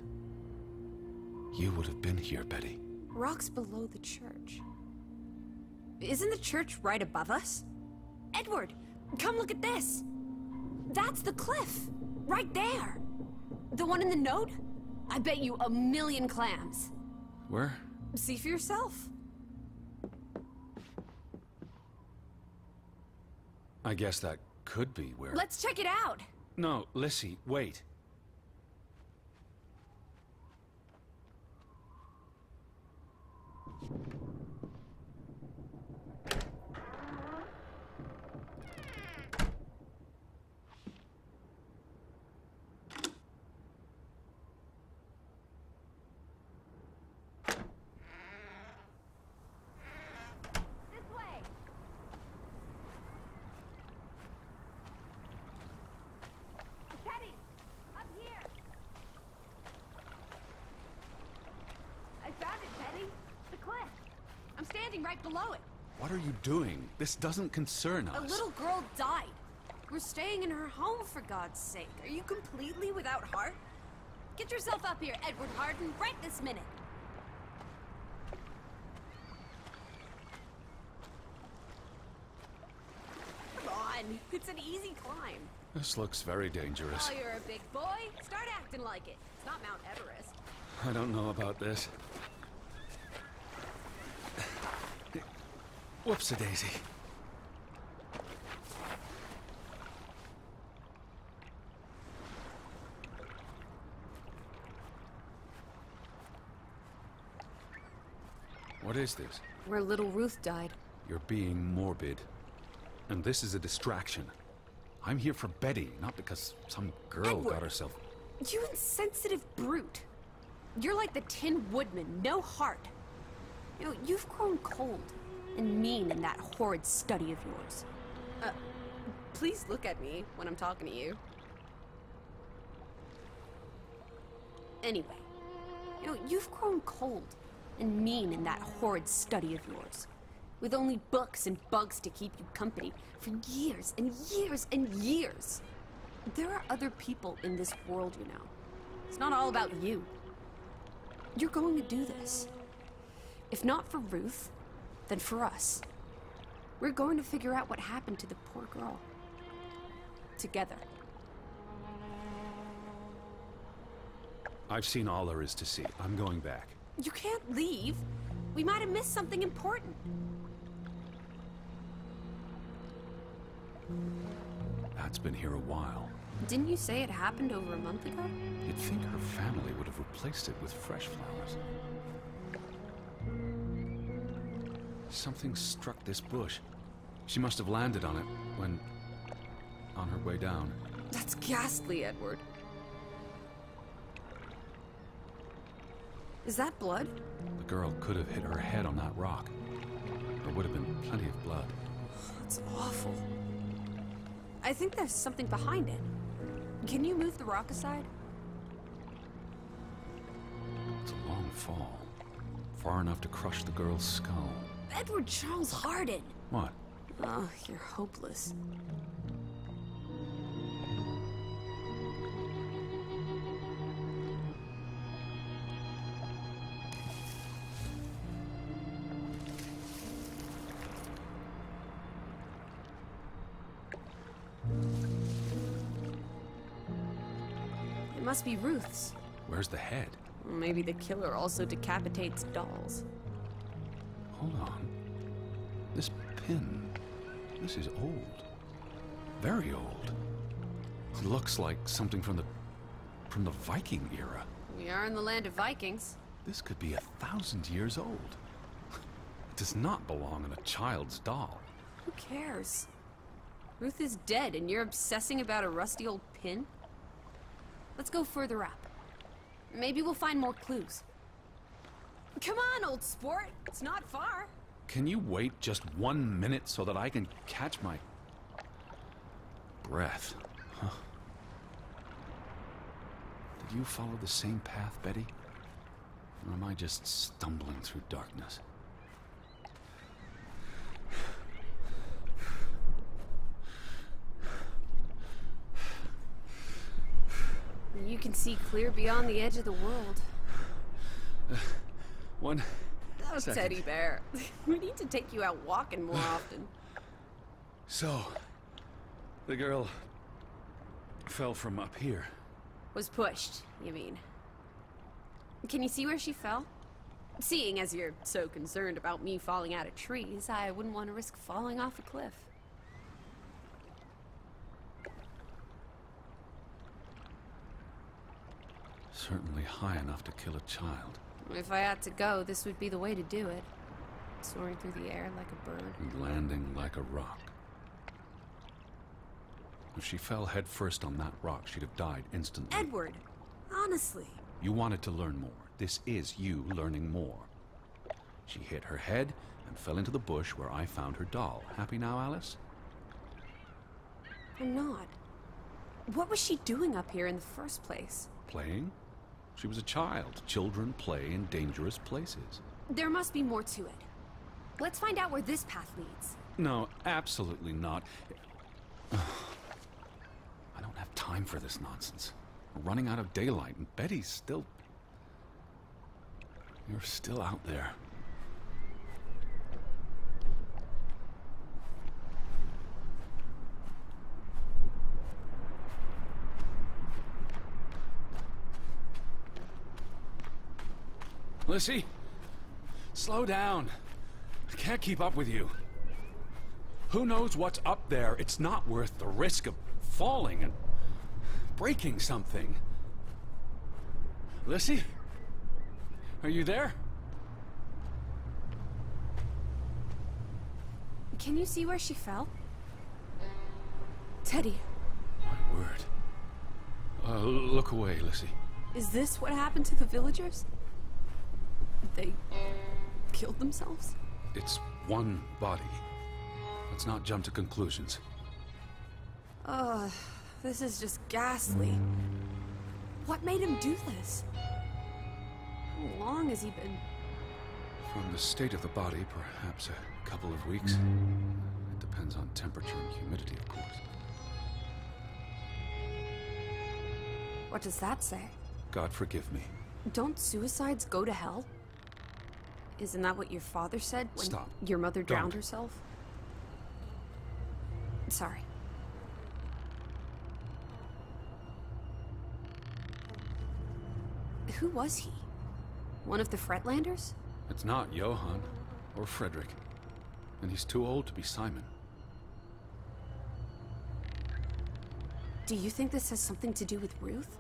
You would have been here, Betty. Rocks below the church. Isn't the church right above us? Edward, come look at this. That's the cliff. Right there. The one in the note? I bet you 1,000,000 clams. Where? See for yourself. I guess that could be where... Let's check it out. No, Lissy, wait. Right below it. What are you doing? This doesn't concern us. A little girl died. We're staying in her home, for God's sake. Are you completely without heart? Get yourself up here, Edward Harden, right this minute. Come on, it's an easy climb. This looks very dangerous. Oh, you're a big boy. Start acting like it. It's not Mount Everest. I don't know about this. Whoops-a-daisy. What is this? Where little Ruth died. You're being morbid. And this is a distraction. I'm here for Betty, not because some girl Edward, got herself... You insensitive brute. You're like the Tin Woodman, no heart. You know, you've grown cold and mean in that horrid study of yours. Please look at me when I'm talking to you. Anyway, you know, you've grown cold and mean in that horrid study of yours, with only books and bugs to keep you company for years and years and years. There are other people in this world, you know. It's not all about you. You're going to do this. If not for Ruth, then for us. We're going to figure out what happened to the poor girl. Together. I've seen all there is to see. I'm going back. You can't leave. We might have missed something important. Dad's been here a while. Didn't you say it happened over a month ago? You'd think her family would have replaced it with fresh flowers. Something struck this bush. She must have landed on it when... on her way down. That's ghastly, Edward. Is that blood? The girl could have hit her head on that rock. There would have been plenty of blood. That's awful. I think there's something behind it. Can you move the rock aside? It's a long fall. Far enough to crush the girl's skull. Edward Charles Harden! What? Oh, you're hopeless. Must be Ruth's. Where's the head? Maybe the killer also decapitates dolls. Hold on. This pin. This is old. Very old. It looks like something from the Viking era. We are in the land of Vikings. This could be 1,000 years old. It does not belong in a child's doll. Who cares? Ruth is dead and you're obsessing about a rusty old pin? Let's go further up. Maybe we'll find more clues. Come on, old sport. It's not far. Can you wait just 1 minute so that I can catch my breath? Huh. Did you follow the same path, Betty? Or am I just stumbling through darkness? You can see clear beyond the edge of the world. One Oh, second. Teddy Bear. We need to take you out walking more often. So, the girl fell from up here. Was pushed, you mean? Can you see where she fell? Seeing as you're so concerned about me falling out of trees, I wouldn't want to risk falling off a cliff. Certainly high enough to kill a child. If I had to go, this would be the way to do it. Soaring through the air like a bird. And landing like a rock. If she fell headfirst on that rock, she'd have died instantly. Edward! Honestly. You wanted to learn more. This is you learning more. She hit her head and fell into the bush where I found her doll. Happy now, Alice? I'm not. What was she doing up here in the first place? Playing? She was a child. Children play in dangerous places. There must be more to it. Let's find out where this path leads. No, absolutely not. I don't have time for this nonsense. We're running out of daylight, and Betty's still... You're still out there. Lissy, slow down. I can't keep up with you. Who knows what's up there? It's not worth the risk of falling and breaking something. Lissy? Are you there? Can you see where she fell? Teddy, My word. Look away, Lissy. is this what happened to the villagers? They killed themselves? It's one body. Let's not jump to conclusions. This is just ghastly. What made him do this? How long has he been... From the state of the body, perhaps a couple of weeks. It depends on temperature and humidity, of course. What does that say? God forgive me. Don't suicides go to hell? Isn't that what your father said when Stop. your mother drowned Don't. herself? Sorry. Who was he? One of the Fretlanders? It's not Johann or Frederick. And he's too old to be Simon. Do you think this has something to do with Ruth?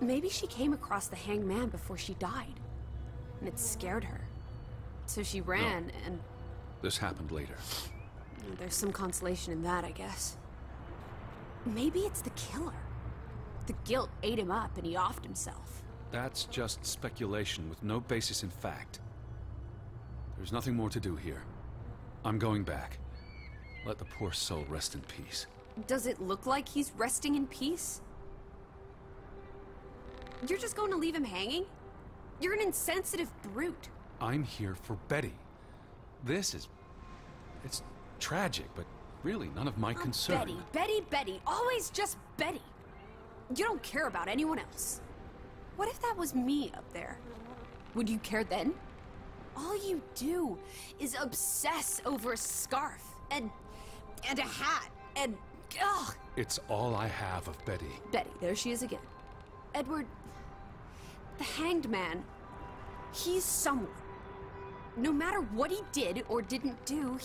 Maybe she came across the hanged man before she died, and it scared her. So she ran, and This happened later. there's some consolation in that, I guess. Maybe it's the killer. The guilt ate him up, and he offed himself. That's just speculation with no basis in fact. There's nothing more to do here. I'm going back. Let the poor soul rest in peace. Does it look like he's resting in peace? You're just going to leave him hanging? You're an insensitive brute. I'm here for Betty. It's tragic, but really none of my concern. Betty, Betty, Betty. Always just Betty. You don't care about anyone else. What if that was me up there? Would you care then? All you do is obsess over a scarf and a hat and ugh. It's all I have of Betty. Betty, there she is again. Edward, the hanged man, he's someone. No matter what he did or didn't do,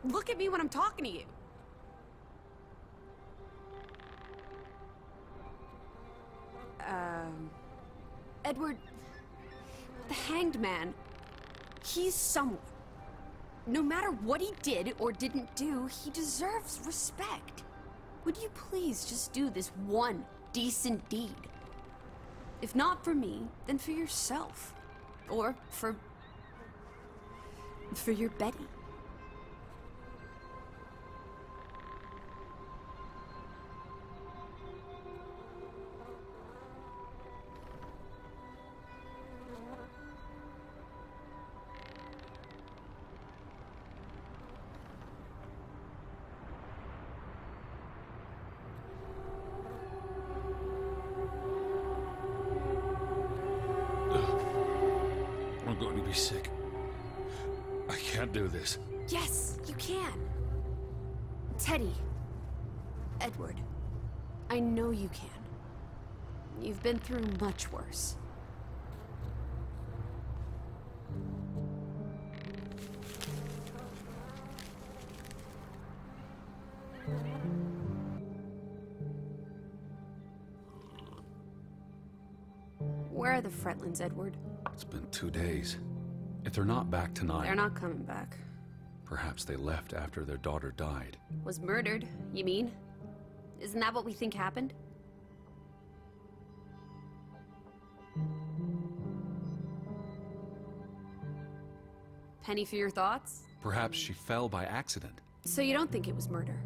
look at me when I'm talking to you. Edward, the hanged man, he's someone. No matter what he did or didn't do, he deserves respect. Would you please just do this one decent deed? If not for me, then for yourself. Or for your Betty. I'm going to be sick. I can't do this. Yes, you can. Teddy. Edward. I know you can. You've been through much worse. Where are the Fretlands, Edward? It's been 2 days. If they're not back tonight... They're not coming back. Perhaps they left after their daughter died. Was murdered, you mean? Isn't that what we think happened? Penny for your thoughts? Perhaps she fell by accident. So you don't think it was murder?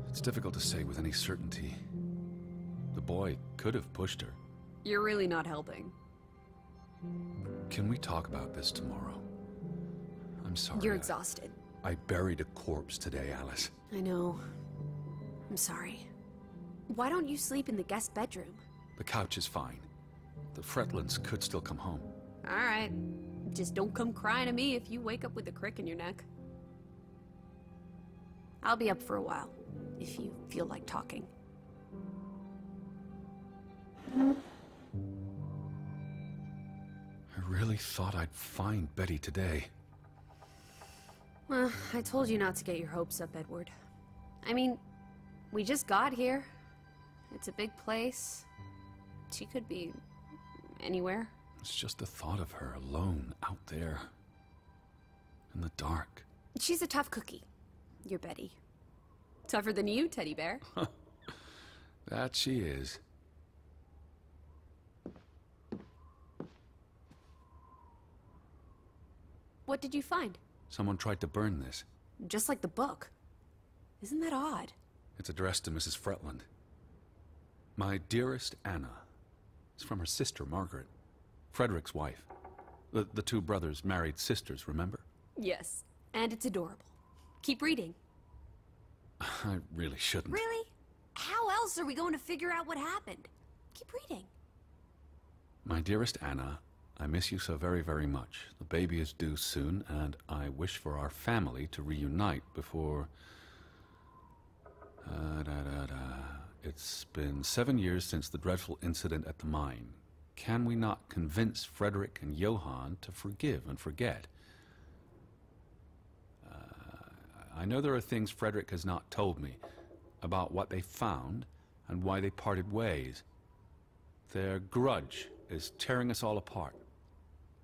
It's difficult to say with any certainty. The boy could have pushed her. You're really not helping. Can we talk about this tomorrow? I'm sorry. You're exhausted. I buried a corpse today, Alice. I know. I'm sorry. Why don't you sleep in the guest bedroom? The couch is fine. The Fretlands could still come home. All right. Just don't come crying to me if you wake up with a crick in your neck. I'll be up for a while, if you feel like talking. I really thought I'd find Betty today. Well, I told you not to get your hopes up, Edward. I mean, we just got here. It's a big place. She could be anywhere. It's just the thought of her alone out there in the dark. She's a tough cookie, your Betty. Tougher than you, teddy bear. That she is. What did you find? Someone tried to burn this. Just like the book. Isn't that odd? It's addressed to Mrs. Fretland. My dearest Anna. It's from her sister, Margaret. Frederick's wife. The two brothers married sisters, remember? Yes, and it's adorable. Keep reading. I really shouldn't. Really? How else are we going to figure out what happened? Keep reading. My dearest Anna, I miss you so very, very much. The baby is due soon, and I wish for our family to reunite before... It's been 7 years since the dreadful incident at the mine. Can we not convince Frederick and Johann to forgive and forget? I know there are things Frederick has not told me about what they found and why they parted ways. Their grudge is tearing us all apart.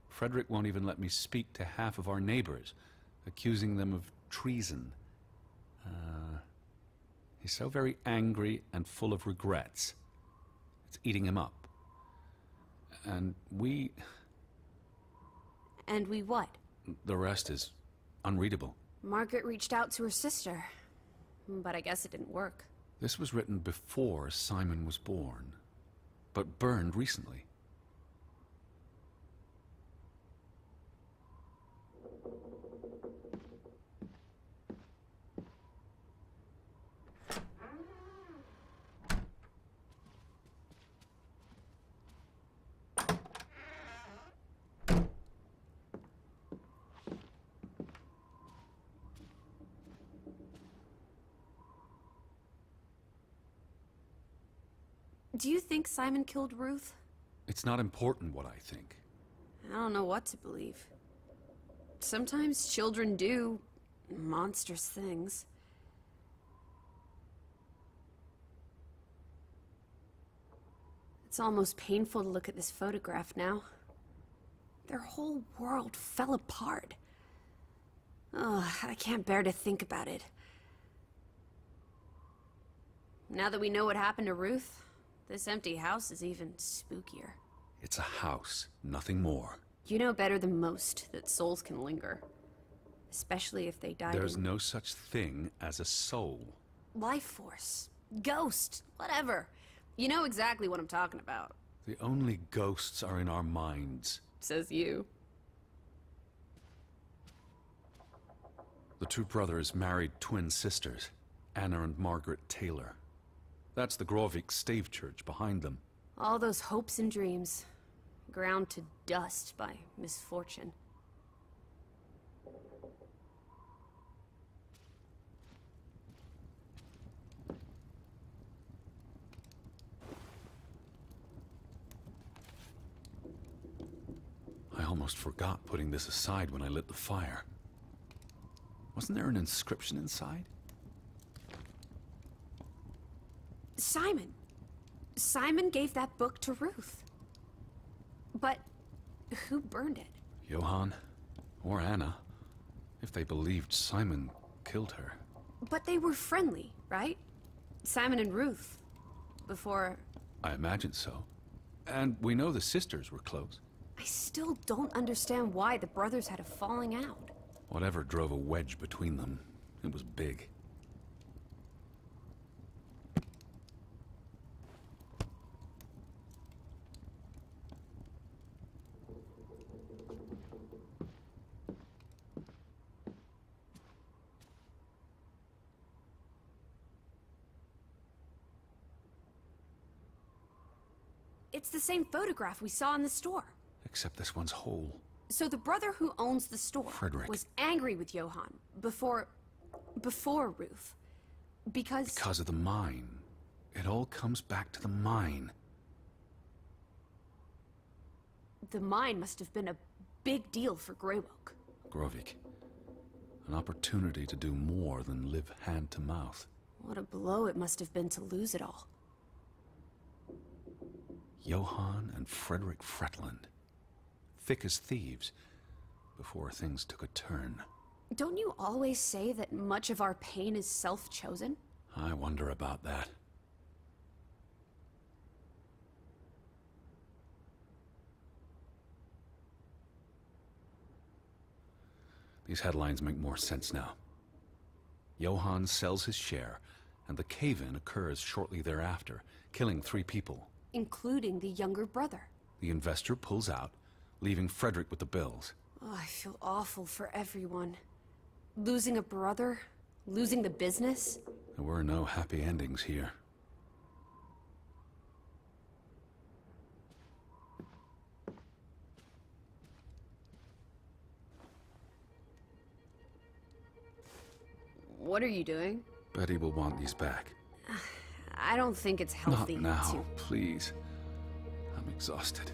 Frederick won't even let me speak to half of our neighbors, accusing them of treason. He's so very angry and full of regrets. It's eating him up. And we... And we what? The rest is unreadable. Margaret reached out to her sister, but I guess it didn't work. This was written before Simon was born, but burned recently. Do you think Simon killed Ruth? It's not important what I think. I don't know what to believe. Sometimes children do monstrous things. It's almost painful to look at this photograph now. Their whole world fell apart. Ugh, I can't bear to think about it. Now that we know what happened to Ruth, this empty house is even spookier. It's a house, nothing more. You know better than most that souls can linger. Especially if they died There's in... no such thing as a soul. Life force. Ghost. Whatever. You know exactly what I'm talking about. The only ghosts are in our minds. Says you. The two brothers married twin sisters, Anna and Margaret Taylor. That's the Grovik stave church behind them. All those hopes and dreams, ground to dust by misfortune. I almost forgot putting this aside when I lit the fire. Wasn't there an inscription inside? Simon. Simon gave that book to Ruth. But who burned it? Johann or Anna, if they believed Simon killed her. But they were friendly, right? Simon and Ruth. Before... I imagine so. And we know the sisters were close. I still don't understand why the brothers had a falling out. Whatever drove a wedge between them, it was big. It's the same photograph we saw in the store. Except this one's whole. So the brother who owns the store Frederick. was angry with Johann before Ruth. Because of the mine. It all comes back to the mine. The mine must have been a big deal for Greywoke. Grovik. An opportunity to do more than live hand to mouth. What a blow it must have been to lose it all. Johann and Frederick Fretland. Thick as thieves, before things took a turn. Don't you always say that much of our pain is self-chosen? I wonder about that. These headlines make more sense now. Johann sells his share, and the cave-in occurs shortly thereafter, killing 3 people. Including the younger brother. The investor pulls out, leaving Frederick with the bills. Oh, I feel awful for everyone. Losing a brother, losing the business. There were no happy endings here. What are you doing? Betty will want these back. I don't think it's healthy Not now, to... please. I'm exhausted.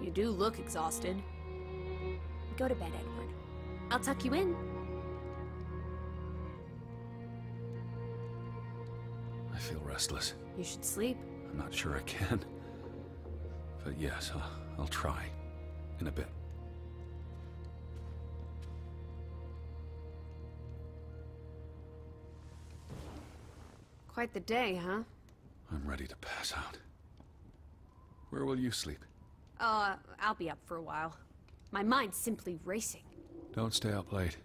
You do look exhausted. Go to bed, Edward. I'll tuck you in. I feel restless. You should sleep. I'm not sure I can. But yes, I'll try. In a bit. Quite the day, huh? I'm ready to pass out. Where will you sleep? I'll be up for a while. My mind's simply racing. Don't stay up late.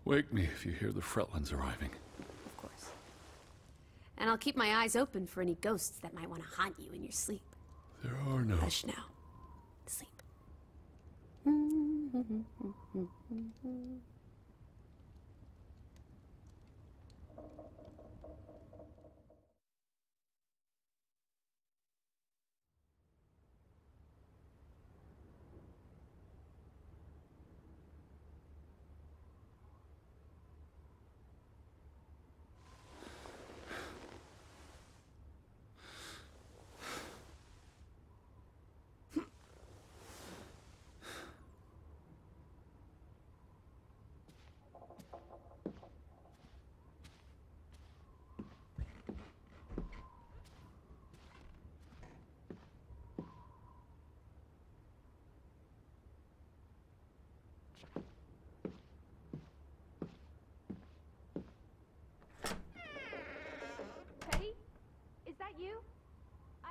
Wake me if you hear the Fretlands arriving. Of course. And I'll keep my eyes open for any ghosts that might want to haunt you in your sleep. There are no... Hush now. Sleep.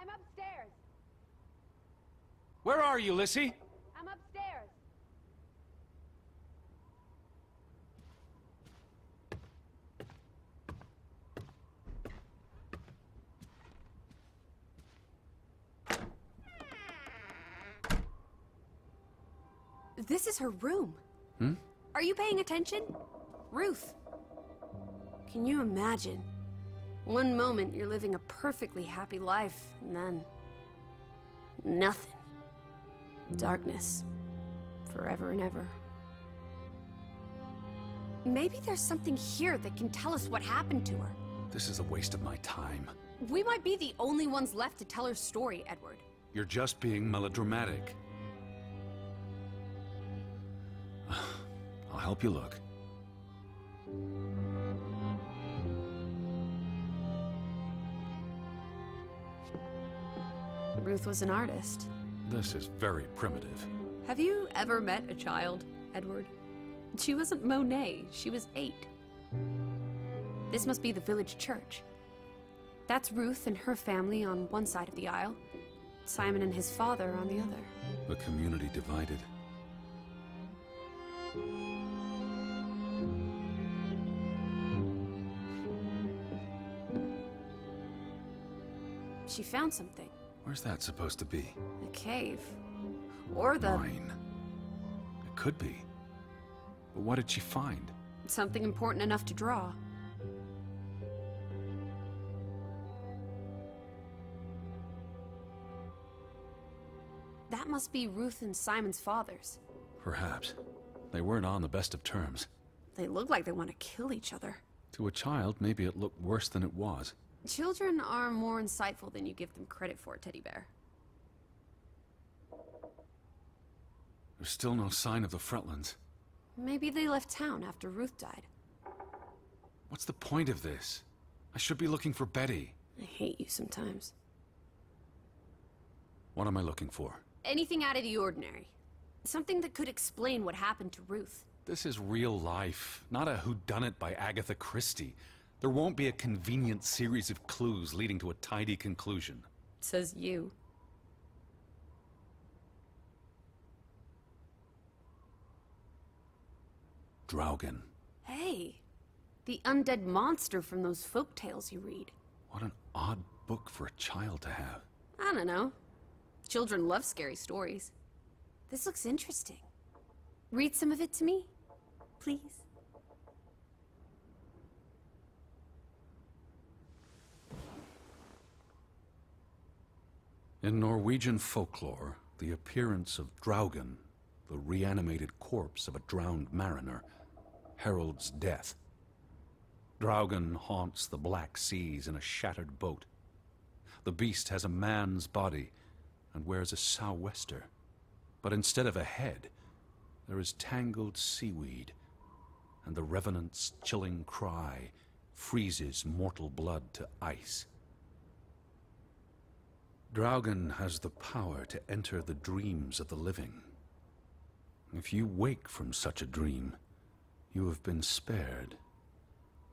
I'm upstairs. Where are you, Lissy? I'm upstairs. This is her room. Hmm? Are you paying attention? Ruth. Can you imagine? One moment you're living a perfectly happy life, and then... nothing. Darkness. Forever and ever. Maybe there's something here that can tell us what happened to her. This is a waste of my time. We might be the only ones left to tell her story, Edward. You're just being melodramatic. I'll help you look. Ruth was an artist. This is very primitive. Have you ever met a child, Edward? She wasn't Monet, she was 8. This must be the village church. That's Ruth and her family on one side of the aisle, Simon and his father on the other. The community divided. She found something. Where's that supposed to be? A cave. Or the... Mine. It could be. But what did she find? something important enough to draw. That must be Ruth and Simon's fathers. Perhaps. They weren't on the best of terms. They look like they want to kill each other. To a child, maybe it looked worse than it was. Children are more insightful than you give them credit for, Teddy Bear. There's still no sign of the Fretlands. Maybe they left town after Ruth died. What's the point of this? I should be looking for Betty. I hate you sometimes. What am I looking for? Anything out of the ordinary. Something that could explain what happened to Ruth. This is real life, not a whodunit by Agatha Christie. There won't be a convenient series of clues leading to a tidy conclusion. Says you. Draugen. Hey, the undead monster from those folk tales you read. What an odd book for a child to have. I don't know. Children love scary stories. This looks interesting. Read some of it to me, please. In Norwegian folklore, the appearance of Draugen, the reanimated corpse of a drowned mariner, heralds death. Draugen haunts the Black Seas in a shattered boat. The beast has a man's body and wears a sou'wester, but instead of a head, there is tangled seaweed, and the revenant's chilling cry freezes mortal blood to ice. Draugen has the power to enter the dreams of the living. If you wake from such a dream, you have been spared,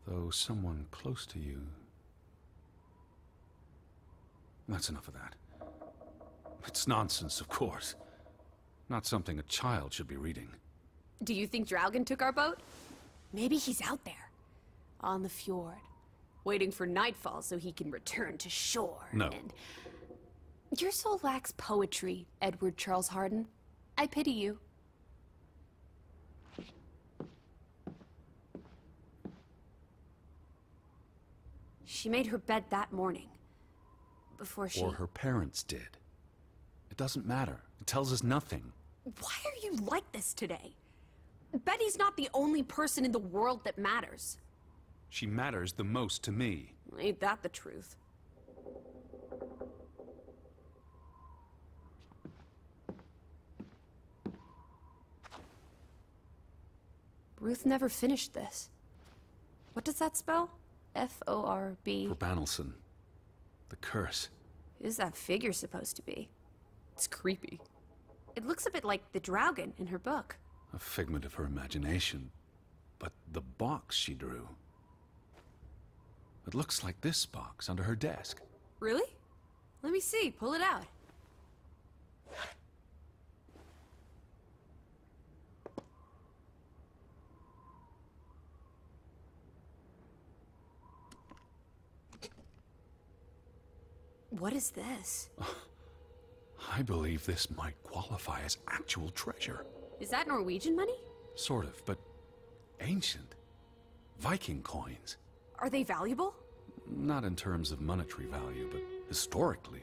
though someone close to you... That's enough of that. It's nonsense, of course. Not something a child should be reading. Do you think Draugen took our boat? Maybe he's out there, on the fjord, waiting for nightfall so he can return to shore. No. And your soul lacks poetry, Edward Charles Harden. I pity you. She made her bed that morning, before she... Or her parents did. It doesn't matter. It tells us nothing. Why are you like this today? Betty's not the only person in the world that matters. She matters the most to me. Ain't that the truth? Ruth never finished this. What does that spell? F-O-R-B? For Banelson. The curse. Who's that figure supposed to be? It's creepy. It looks a bit like the Draugen in her book. A figment of her imagination. But the box she drew... It looks like this box under her desk. Really? Let me see. Pull it out. What is this? I believe this might qualify as actual treasure. Is that Norwegian money? Sort of, but ancient. Viking coins. Are they valuable? Not in terms of monetary value, but historically.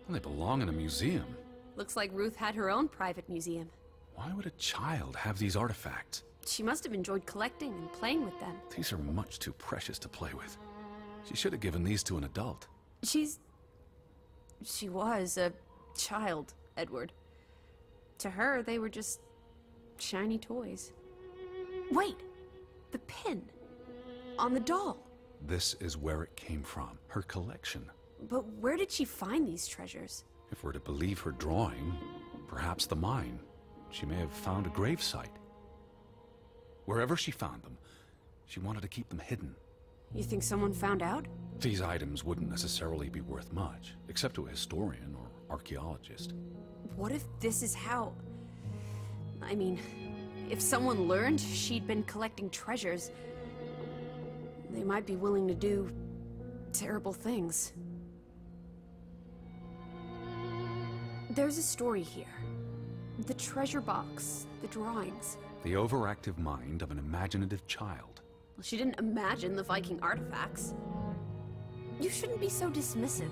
They belong in a museum. Looks like Ruth had her own private museum. Why would a child have these artifacts? She must have enjoyed collecting and playing with them. These are much too precious to play with. She should have given these to an adult. She was a child, Edward. To her, they were just shiny toys. Wait! The pin! On the doll! This is where it came from, her collection. But where did she find these treasures? If we're to believe her drawing, perhaps the mine. She may have found a gravesite. Wherever she found them, she wanted to keep them hidden. You think someone found out? These items wouldn't necessarily be worth much, except to a historian or archaeologist. What if this is how... I mean, if someone learned she'd been collecting treasures, they might be willing to do terrible things. There's a story here. The treasure box, the drawings. The overactive mind of an imaginative child. Well, she didn't imagine the Viking artifacts. You shouldn't be so dismissive.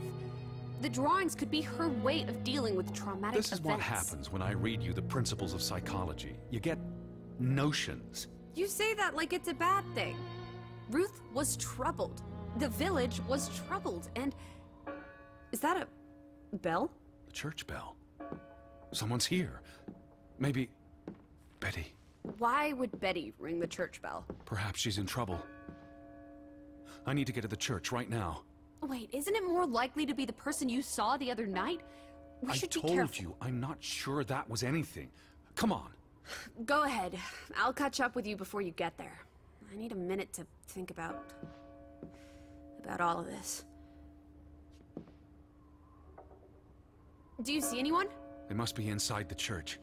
The drawings could be her way of dealing with traumatic events. This is what happens when I read you the principles of psychology. You get notions. You say that like it's a bad thing. Ruth was troubled. The village was troubled, and... Is that a bell? The church bell. Someone's here. Maybe... Betty. Why would Betty ring the church bell? Perhaps she's in trouble. I need to get to the church right now. Wait, isn't it more likely to be the person you saw the other night? We should be careful. I told you, I'm not sure that was anything. Come on. Go ahead. I'll catch up with you before you get there. I need a minute to think about all of this. Do you see anyone? They must be inside the church.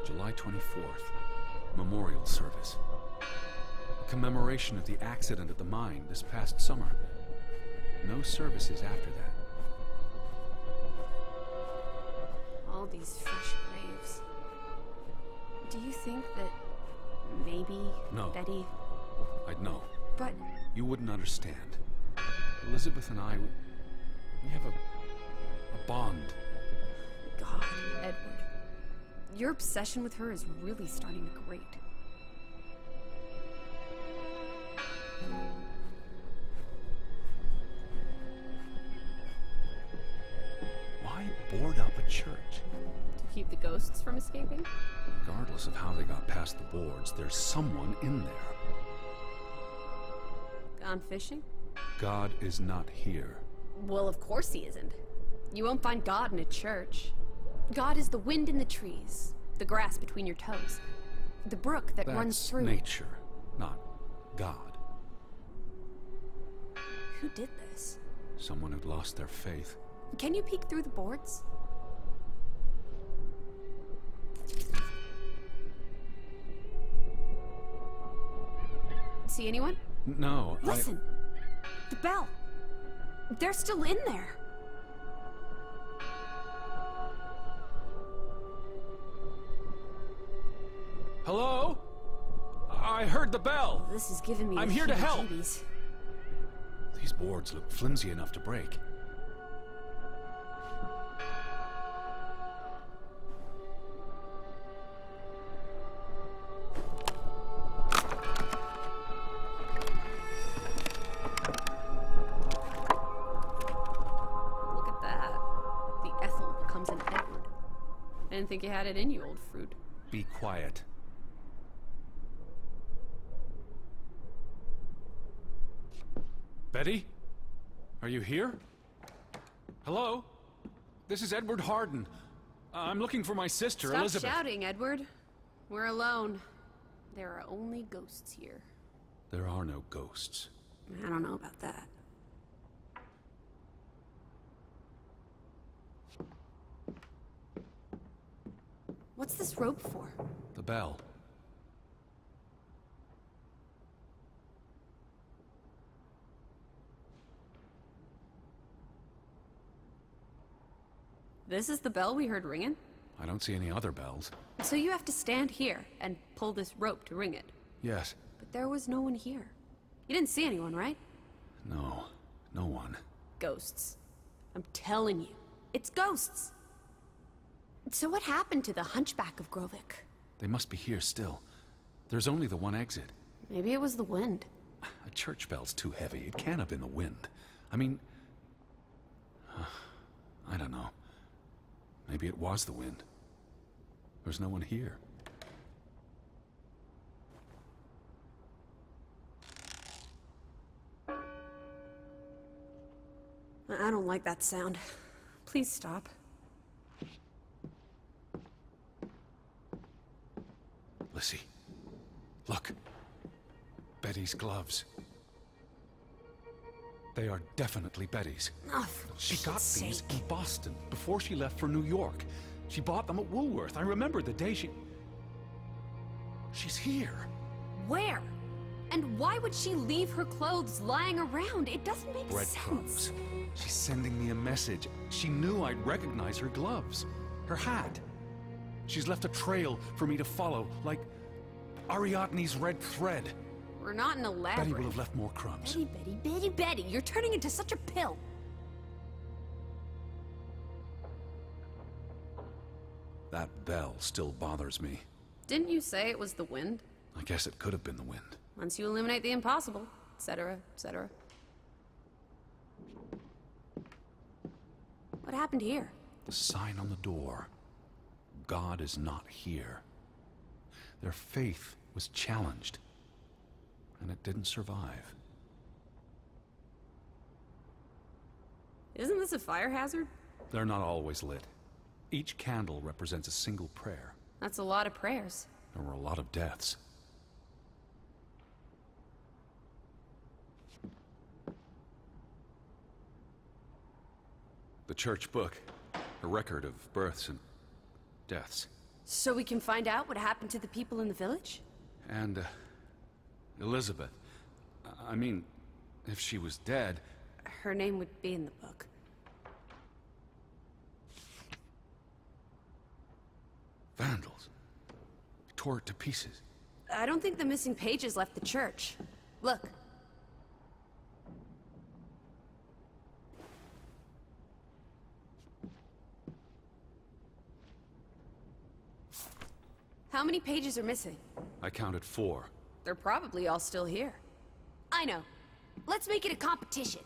July 24th, memorial service. A commemoration of the accident at the mine this past summer. No services after that. All these fresh graves. Do you think that maybe No. Betty... I'd know. But... You wouldn't understand. Elizabeth and I, we have a bond. God, Edward. Your obsession with her is really starting to grate. Why board up a church? To keep the ghosts from escaping? Regardless of how they got past the boards, there's someone in there. Gone fishing? God is not here. Well, of course he isn't. You won't find God in a church. God is the wind in the trees, the grass between your toes, the brook that runs through... That's nature, not God. Who did this? Someone who'd lost their faith. Can you peek through the boards? See anyone? No, Listen! The bell! They're still in there! Hello? I heard the bell! This is giving me I'm the here to help. heebie-jeebies. These boards look flimsy enough to break. I didn't think you had it in you, old fruit. Be quiet. Betty? Are you here? Hello? This is Edward Harden. I'm looking for my sister, Stop Elizabeth. Stop shouting, Edward. We're alone. There are only ghosts here. There are no ghosts. I don't know about that. What's this rope for? The bell. This is the bell we heard ringing? I don't see any other bells. So you have to stand here and pull this rope to ring it. Yes. But there was no one here. You didn't see anyone, right? No. No one. Ghosts. I'm telling you. It's ghosts! So what happened to the Hunchback of Grovik? They must be here still. There's only the one exit. Maybe it was the wind. A church bell's too heavy. It can't have been the wind. I mean... I don't know. Maybe it was the wind. There's no one here. I don't like that sound. Please stop. Lissy, look. Betty's gloves. They are definitely Betty's. Oh, for She got Pete's these sake. in Boston before she left for New York. She bought them at Woolworth. I remember the day she... She's here. Where? And why would she leave her clothes lying around? It doesn't make Breadcrumbs. sense. She's sending me a message. She knew I'd recognize her gloves. Her hat. She's left a trail for me to follow, like Ariadne's red thread. We're not in a labyrinth. Betty will have left more crumbs. Betty, you're turning into such a pill. That bell still bothers me. Didn't you say it was the wind? I guess it could have been the wind. Once you eliminate the impossible, etc., etc. What happened here? The sign on the door. God is not here. Their faith was challenged, and it didn't survive. Isn't this a fire hazard? They're not always lit. Each candle represents a single prayer. That's a lot of prayers. There were a lot of deaths. The church book, a record of births and deaths. So we can find out what happened to the people in the village? And, Elizabeth. I mean, if she was dead... Her name would be in the book. Vandals. Tore it to pieces. I don't think the missing pages left the church. Look. How many pages are missing? I counted 4. They're probably all still here. I know. Let's make it a competition.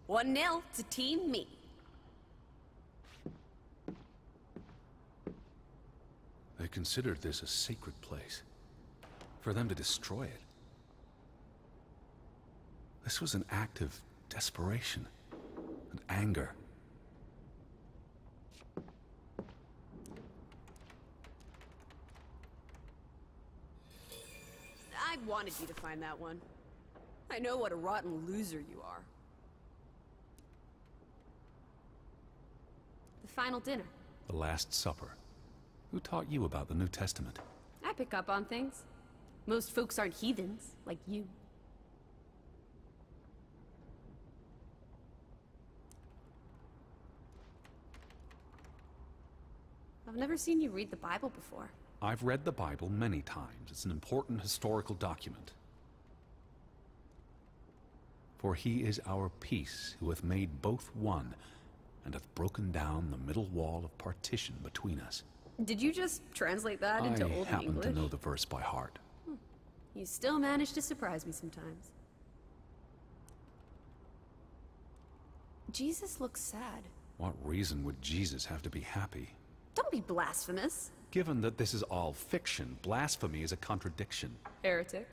1-0 to Team Me. They considered this a sacred place. For them to destroy it. This was an act of desperation and anger. I wanted you to find that one. I know what a rotten loser you are. The final dinner. The Last Supper. Who taught you about the New Testament? I pick up on things. Most folks aren't heathens, like you. I've never seen you read the Bible before. I've read the Bible many times. It's an important historical document. For he is our peace, who hath made both one, and hath broken down the middle wall of partition between us. Did you just translate that into Old I happen English? to know the verse by heart. You still manage to surprise me sometimes. Jesus looks sad. What reason would Jesus have to be happy? Don't be blasphemous. Given that this is all fiction, blasphemy is a contradiction. Heretic.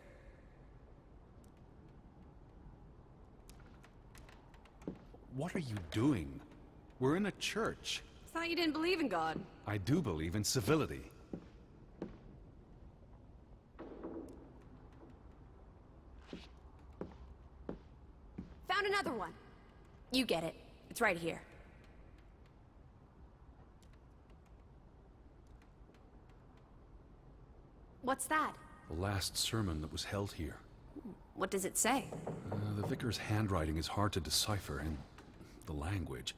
What are you doing? We're in a church. Thought you didn't believe in God. I do believe in civility. Found another one. You get it. It's right here. What's that? The last sermon that was held here. What does it say? The vicar's handwriting is hard to decipher, and the language.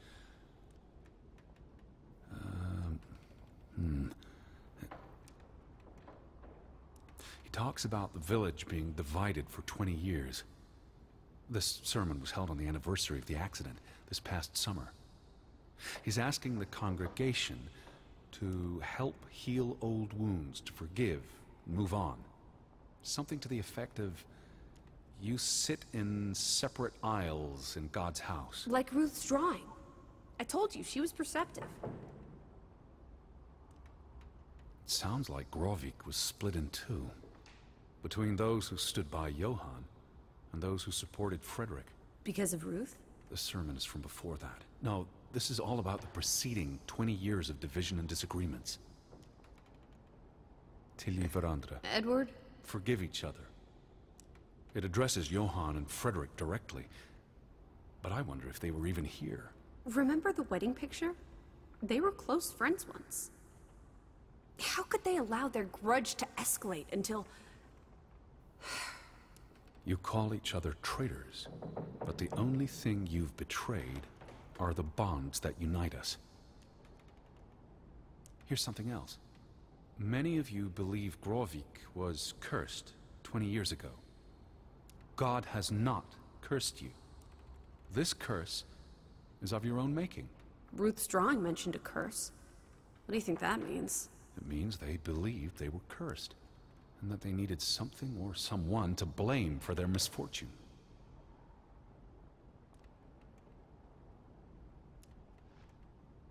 He talks about the village being divided for 20 years. This sermon was held on the anniversary of the accident this past summer. He's asking the congregation to help heal old wounds, to forgive, move on. Something to the effect of, you sit in separate aisles in God's house. Like Ruth's drawing. I told you, she was perceptive. It sounds like Grovik was split in two, between those who stood by Johann and those who supported Frederick. Because of Ruth? The sermon is from before that. No, this is all about the preceding 20 years of division and disagreements. Tilly Verandre. Edward? Forgive each other. It addresses Johann and Frederick directly, but I wonder if they were even here. Remember the wedding picture? They were close friends once. How could they allow their grudge to escalate until... You call each other traitors, but the only thing you've betrayed are the bonds that unite us. Here's something else. Many of you believe Grovik was cursed 20 years ago. God has not cursed you. This curse is of your own making. Ruth's drawing mentioned a curse. What do you think that means? It means they believed they were cursed, and that they needed something or someone to blame for their misfortune.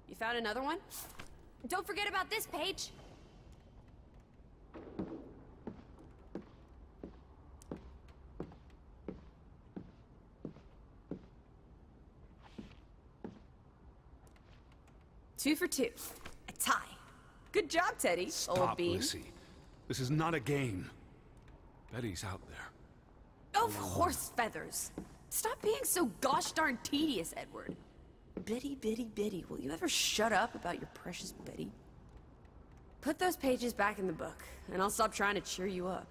You found another one? Don't forget about this page! Two for two. A tie. Good job, Teddy, old Stop, bean. Lissy. This is not a game. Betty's out there. Of horse feathers. Stop being so gosh darn tedious, Edward. Biddy, biddy, biddy. Will you ever shut up about your precious Betty? Put those pages back in the book, and I'll stop trying to cheer you up.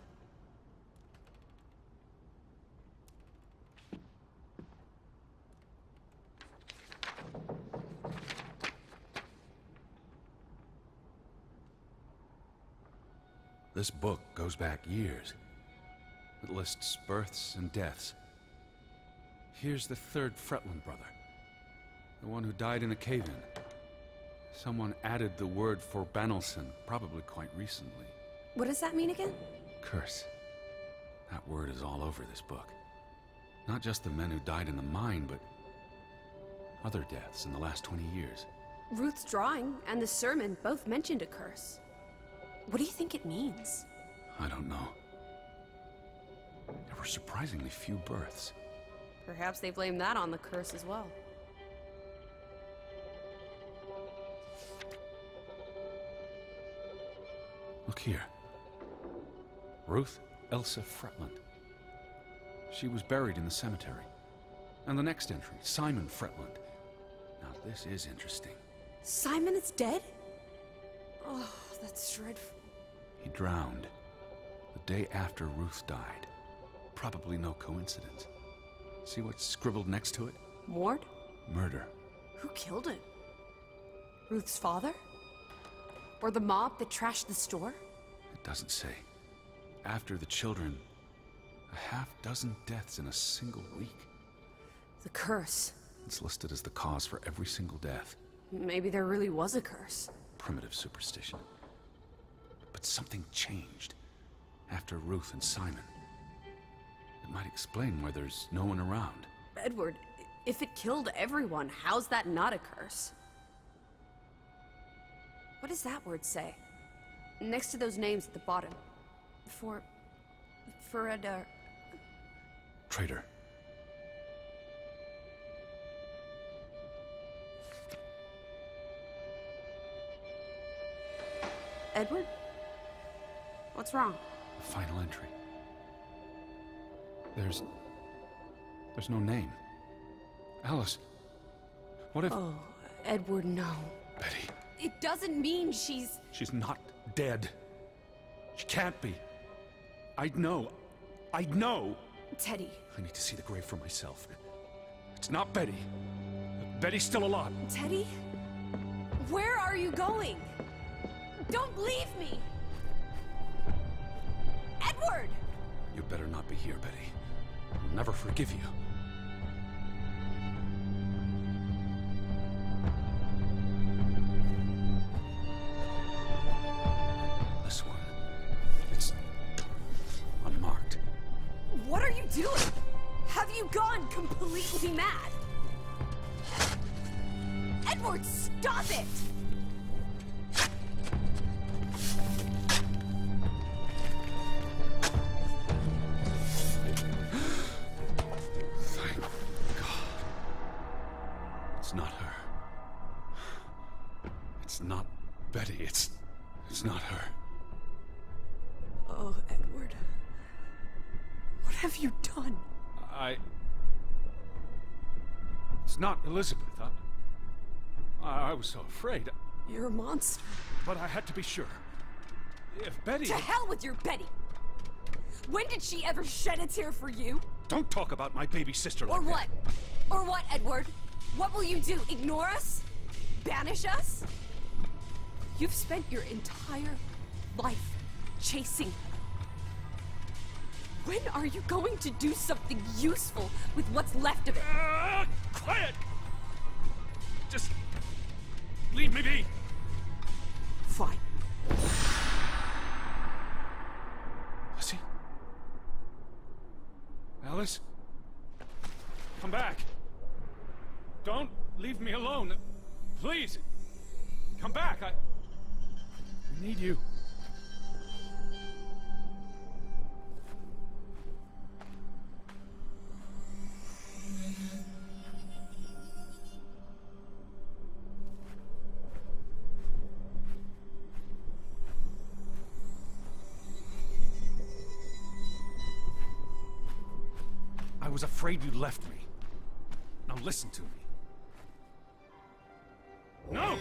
This book goes back years. It lists births and deaths. Here's the third Fretland brother. The one who died in a cave-in. Someone added the word for Banelson, probably quite recently. What does that mean again? Curse. That word is all over this book. Not just the men who died in the mine, but other deaths in the last 20 years. Ruth's drawing and the sermon both mentioned a curse. What do you think it means? I don't know. There were surprisingly few births. Perhaps they blame that on the curse as well. Look here. Ruth Elsa Fretland. She was buried in the cemetery. And the next entry, Simon Fretland. Now this is interesting. Simon is dead? Oh, that's dreadful. He drowned the day after Ruth died. Probably no coincidence. See what's scribbled next to it? Mord? Murder. Who killed him? Ruth's father? Or the mob that trashed the store? It doesn't say. After the children, a half-dozen deaths in a single week. The curse. It's listed as the cause for every single death. Maybe there really was a curse. Primitive superstition. But something changed after Ruth and Simon. It might explain why there's no one around. Edward, if it killed everyone, how's that not a curse? What does that word say? Next to those names at the bottom. For Traitor. Edward? What's wrong? The final entry. There's no name. Alice, what if... Oh, Edward, no. Betty, It doesn't mean she's... she's not dead. She can't be. I'd know. Teddy. I need to see the grave for myself. It's not Betty. Betty's still alive. Teddy? Where are you going? Don't leave me! Edward! You better not be here, Betty. I'll never forgive you. This one. It's unmarked. What are you doing? Have you gone completely mad? Edward, stop it! Thank God. It's not her. It's not Betty. It's not her. Oh, Edward. What have you done? It's not Elizabeth. I was so afraid. You're a monster. But I had to be sure. If Betty... To hell with your Betty! When did she ever shed a tear for you? Don't talk about my baby sister like Or that. what? Or what, Edward? What will you do? Ignore us? Banish us? You've spent your entire life chasing. When are you going to do something useful with what's left of it? Quiet! Just leave me be. Fine. Lizzie? Alice? Come back. Don't leave me alone. Please. Come back. I need you. I was afraid you left me. Now listen to me. No!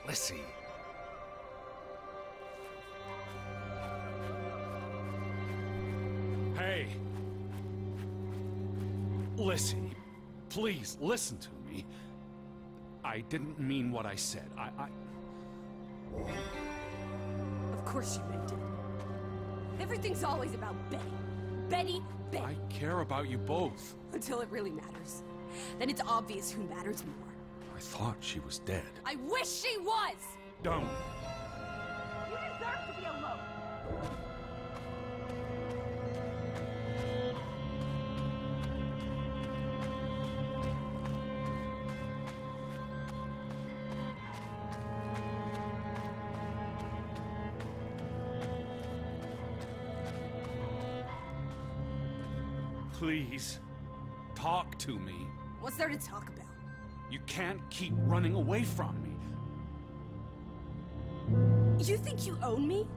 Lizzie. Hey. Lizzie, please listen to me. I didn't mean what I said. Of course you meant it. Everything's always about Betty. Betty, Betty. I care about you both. Until it really matters. Then it's obvious who matters more. I thought she was dead. I wish she was! Don't. You deserve to be alone. Please, talk to me. What's there to talk about? You can't keep running away from me. You think you own me?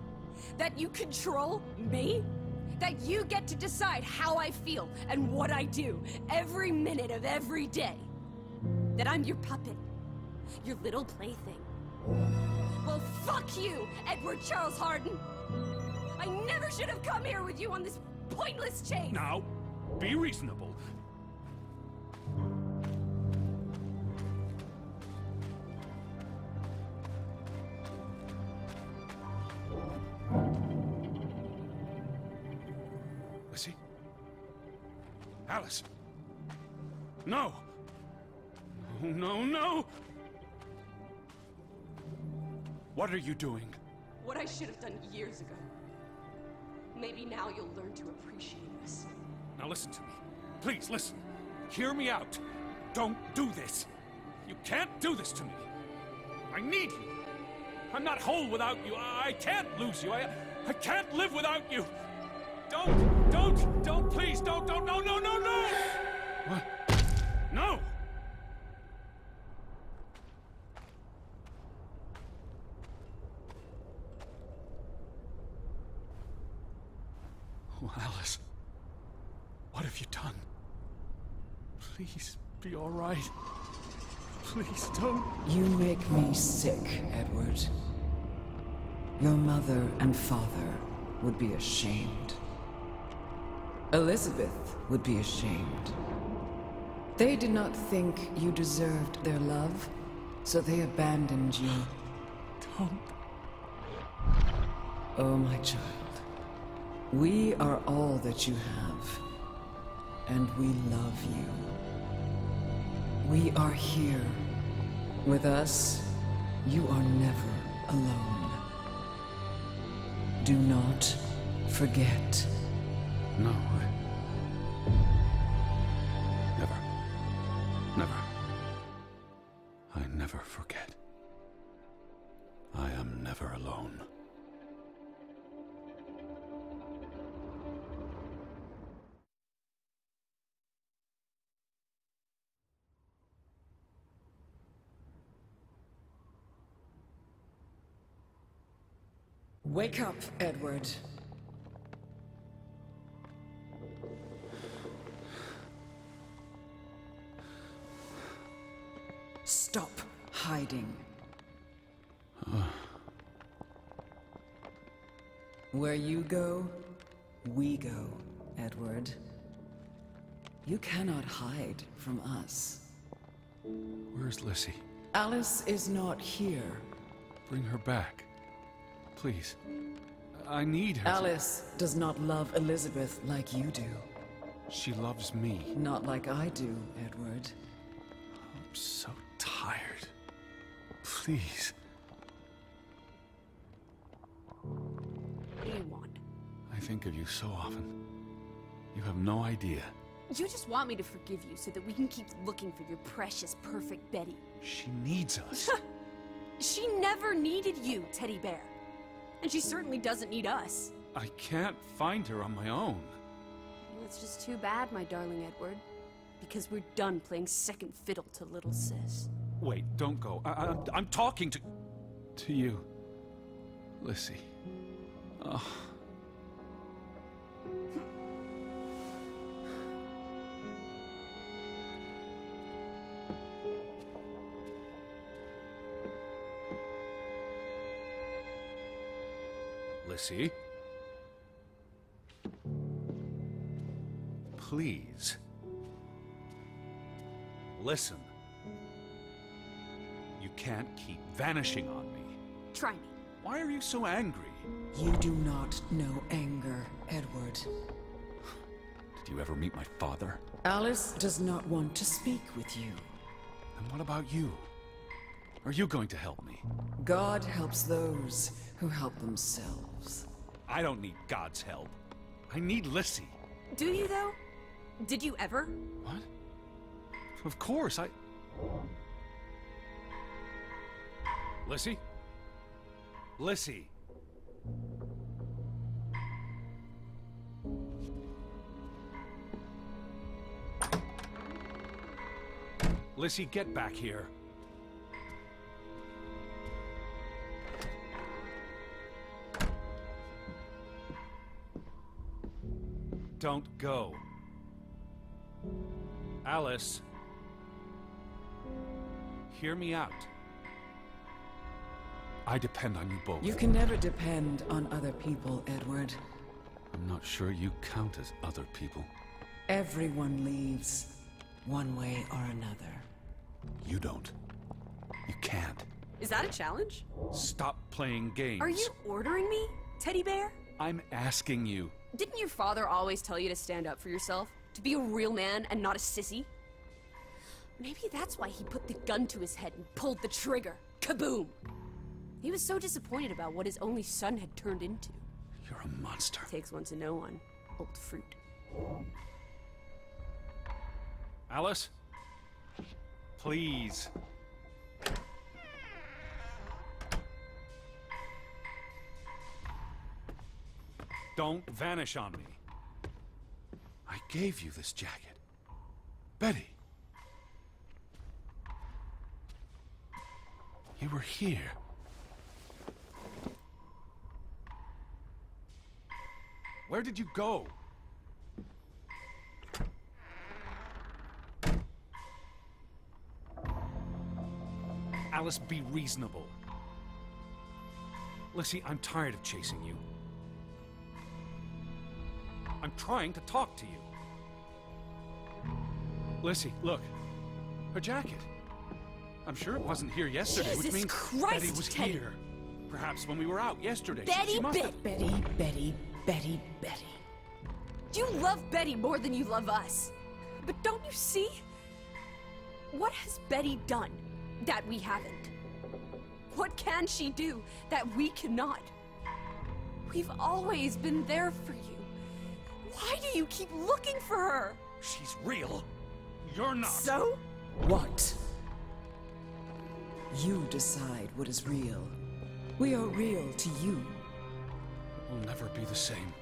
That you control me? That you get to decide how I feel and what I do every minute of every day? That I'm your puppet? Your little plaything? Well, fuck you, Edward Charles Harden! I never should have come here with you on this pointless chase! Now, be reasonable. Lizzie? Alice? No! no, no! What are you doing? What I should have done years ago. Maybe now you'll learn to appreciate this. Now listen to me. Please, listen. Hear me out. Don't do this. You can't do this to me. I need you. I'm not whole without you. I can't lose you. I can't live without you. Don't, please, don't, no, no, no, no! What? No! Oh, Alice. What have you done? Please, be all right. Please, don't. You make me sick, Edward. Your mother and father would be ashamed. Elizabeth would be ashamed. They did not think you deserved their love, so they abandoned you. Don't. Oh, my child. We are all that you have, and we love you. We are here. With us, you are never alone. Do not forget. No, Never. Never. I never forget. I am never alone. Wake up, Edward. Stop hiding. Where you go, we go, Edward. You cannot hide from us. Where's Lissy? Alice is not here. Bring her back. Please. I need her. Alice does not love Elizabeth like you do. She loves me. Not like I do, Edward. I'm so tired. Please. What do you want? I think of you so often. You have no idea. You just want me to forgive you so that we can keep looking for your precious, perfect Betty. She needs us. She never needed you, Teddy Bear. And she certainly doesn't need us. I can't find her on my own. Well, it's just too bad, my darling Edward. Because we're done playing second fiddle to little sis. Wait, don't go. I'm talking to... To you, Lissy. Oh. Lissy? Please. Listen. You can't keep vanishing on me. Try me. Why are you so angry? You do not know anger, Edward. Did you ever meet my father? Alice does not want to speak with you. Then what about you? Are you going to help me? God helps those who help themselves. I don't need God's help. I need Lissy. Do you, though? Did you ever? What? Of course, Lissy? Lissy! Lissy, get back here. Don't go. Alice. Hear me out. I depend on you both. You can never depend on other people, Edward. I'm not sure you count as other people. Everyone leaves, one way or another. You don't. You can't. Is that a challenge? Stop playing games. Are you ordering me, Teddy Bear? I'm asking you. Didn't your father always tell you to stand up for yourself? To be a real man and not a sissy? Maybe that's why he put the gun to his head and pulled the trigger. Kaboom! He was so disappointed about what his only son had turned into. You're a monster. Takes one to know one. Old fruit. Alice? Please. Don't vanish on me. I gave you this jacket. Betty. You were here. Where did you go? Alice, be reasonable. Lissy, I'm tired of chasing you. I'm trying to talk to you. Lissy, look. Her jacket. I'm sure it wasn't here yesterday, which Jesus means Christ, Betty was Teddy. here. Perhaps when we were out yesterday. Betty, she must have... Betty. You love Betty more than you love us. But don't you see? What has Betty done that we haven't? What can she do that we cannot? We've always been there for you. Why do you keep looking for her? She's real. You're not. So? What? You decide what is real. We are real to you. We'll never be the same.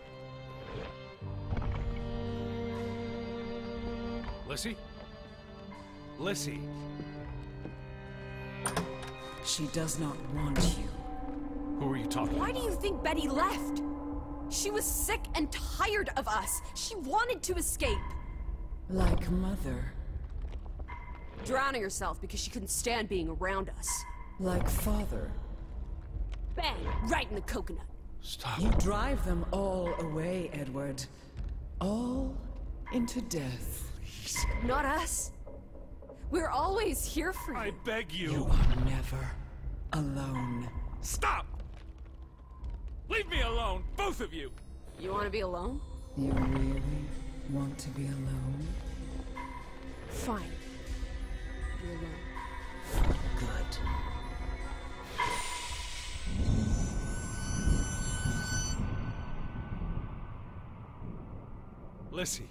Lissy? Lissy. She does not want you. Who are you talking Why about? do you think Betty left? She was sick and tired of us. She wanted to escape. Like mother. Drowning herself because she couldn't stand being around us. Like father. Bang! Right in the coconut. Stop. You drive them all away, Edward. All into death. Not us. We're always here for you. I beg you. You are never alone. Stop! Leave me alone, both of you! You want to be alone? You really want to be alone? Fine. Be alone. Good. Lissy.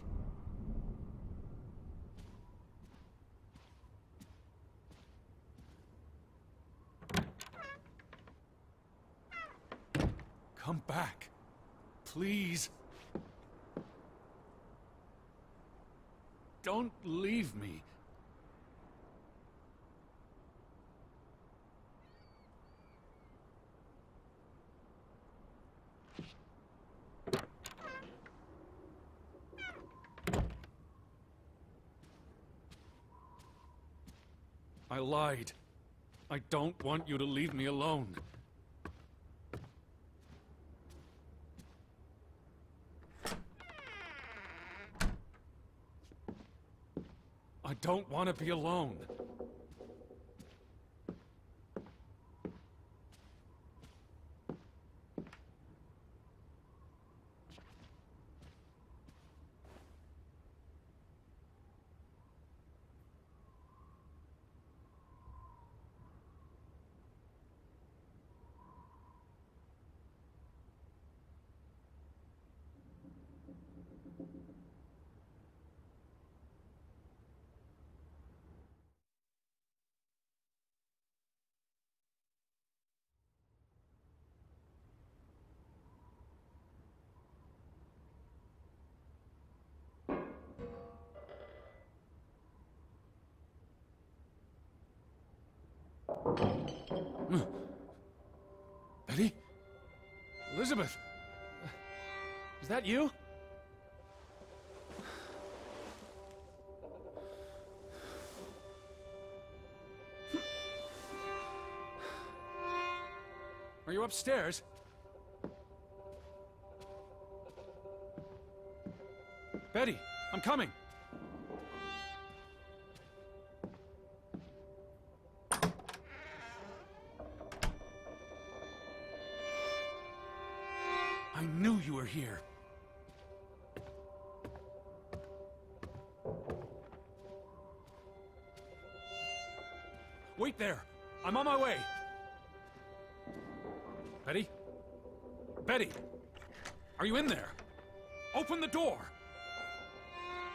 Come back. Please. Don't leave me. I lied. I don't want you to leave me alone. I don't want to be alone. Betty? Elizabeth? Is that you? Are you upstairs? Betty, I'm coming. I knew you were here. Wait there. I'm on my way. Betty? Betty! Are you in there? Open the door!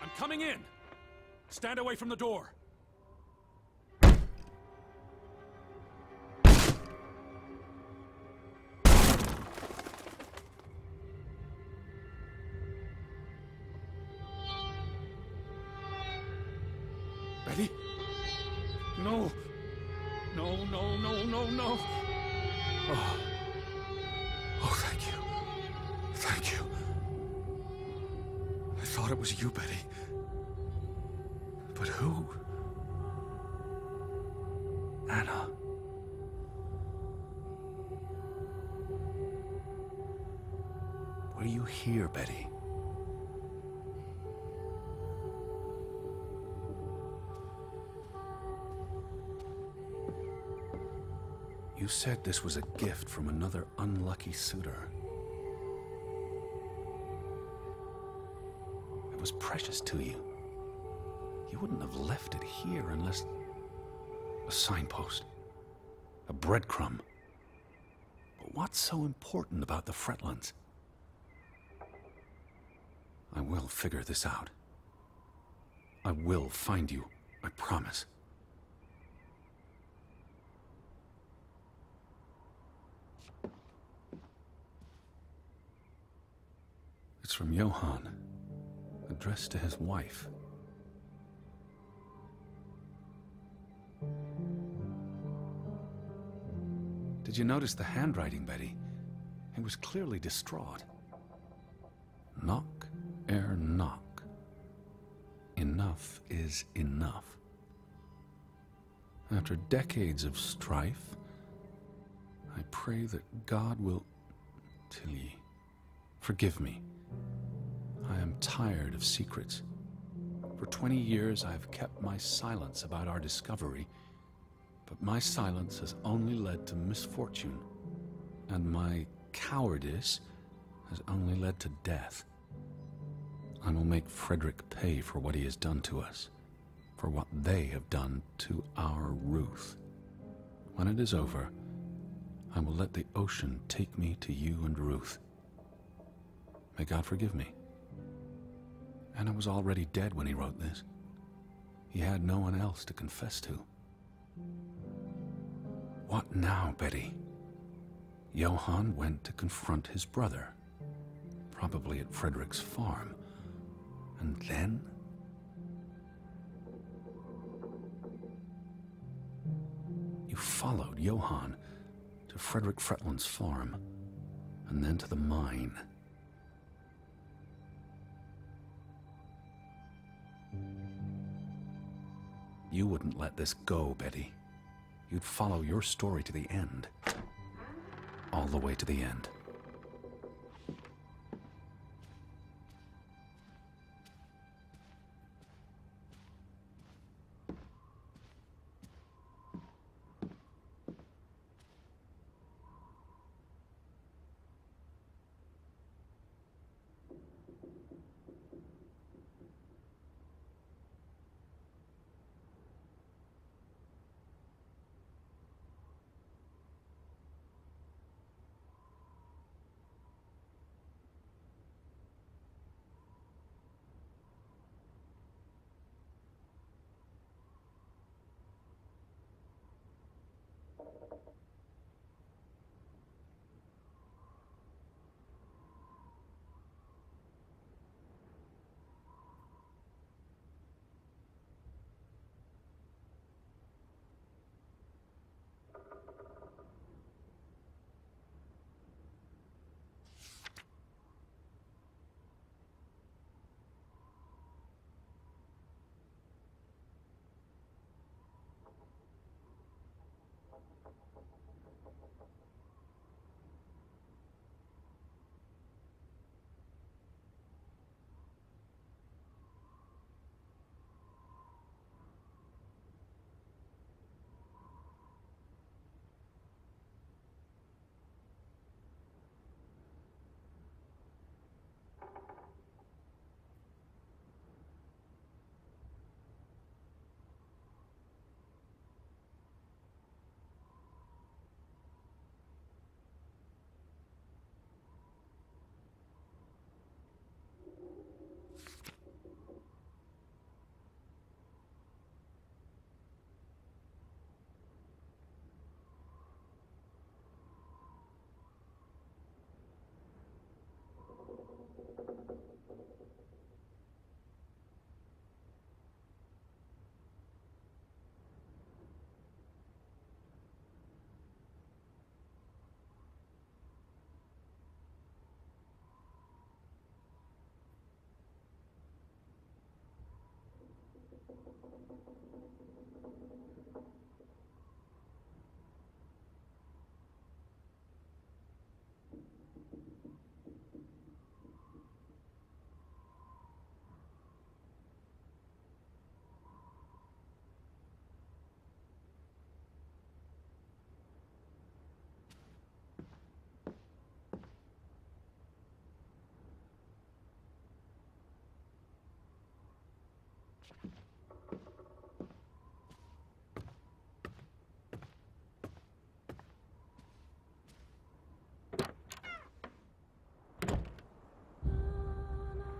I'm coming in! Stand away from the door! Betty? No! No, no, no, no, no! Oh. Oh, thank you. Thank you. I thought it was you, Betty. But who? Anna. Were you here, Betty? You said this was a gift from another unlucky suitor. It was precious to you. You wouldn't have left it here unless... a signpost. A breadcrumb. But what's so important about the Fretlands? I will figure this out. I will find you, I promise. It's from Johann, addressed to his wife. Did you notice the handwriting, Betty? He was clearly distraught. Knock ere knock. Enough is enough. After decades of strife, I pray that God will... Tilly, forgive me. I am tired of secrets. For 20 years I've kept my silence about our discovery, but my silence has only led to misfortune, and my cowardice has only led to death. I will make Frederick pay for what he has done to us, for what they have done to our Ruth. When it is over, I will let the ocean take me to you and Ruth. May God forgive me. Anna was already dead when he wrote this. He had no one else to confess to. What now, Betty? Johann went to confront his brother, probably at Frederick's farm. And then? You followed Johann to Frederick Fretland's farm, and then to the mine. You wouldn't let this go, Betty. You'd follow your story to the end. All the way to the end.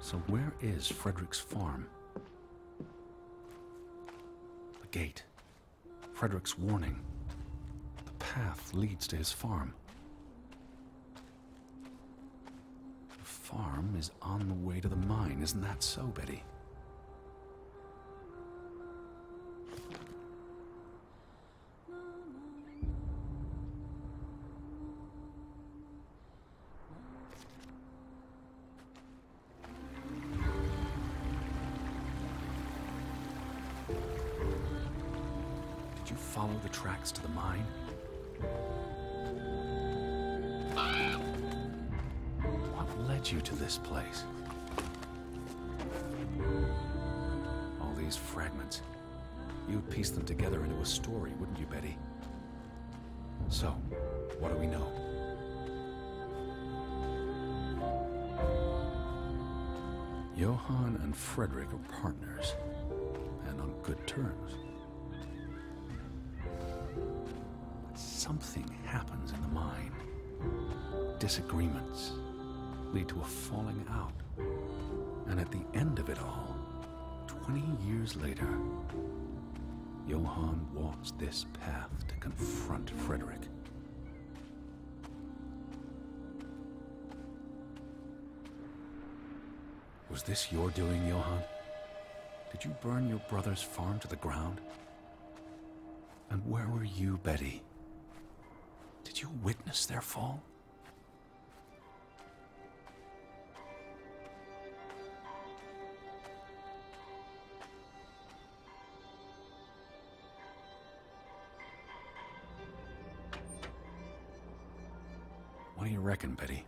So where is Frederick's farm? The gate. Frederick's warning. The path leads to his farm. The farm is on the way to the mine, isn't that so, Betty? Did you follow the tracks to the mine? What led you to this place? All these fragments. You'd piece them together into a story, wouldn't you, Betty? So, what do we know? Johann and Frederick are partners, and on good terms. But something happens in the mine. Disagreements lead to a falling out. And at the end of it all, 20 years later, Johann walks this path to confront Frederick. Was this your doing, Johann? Did you burn your brother's farm to the ground? And where were you, Betty? Did you witness their fall? What do you reckon, Betty?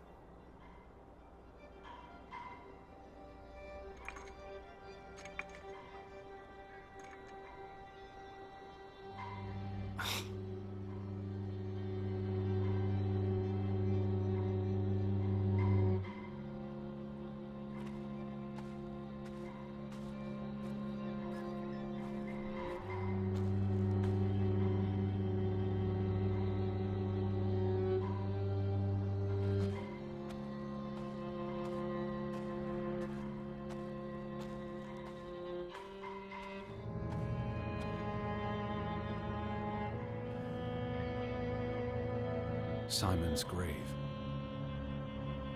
Simon's grave.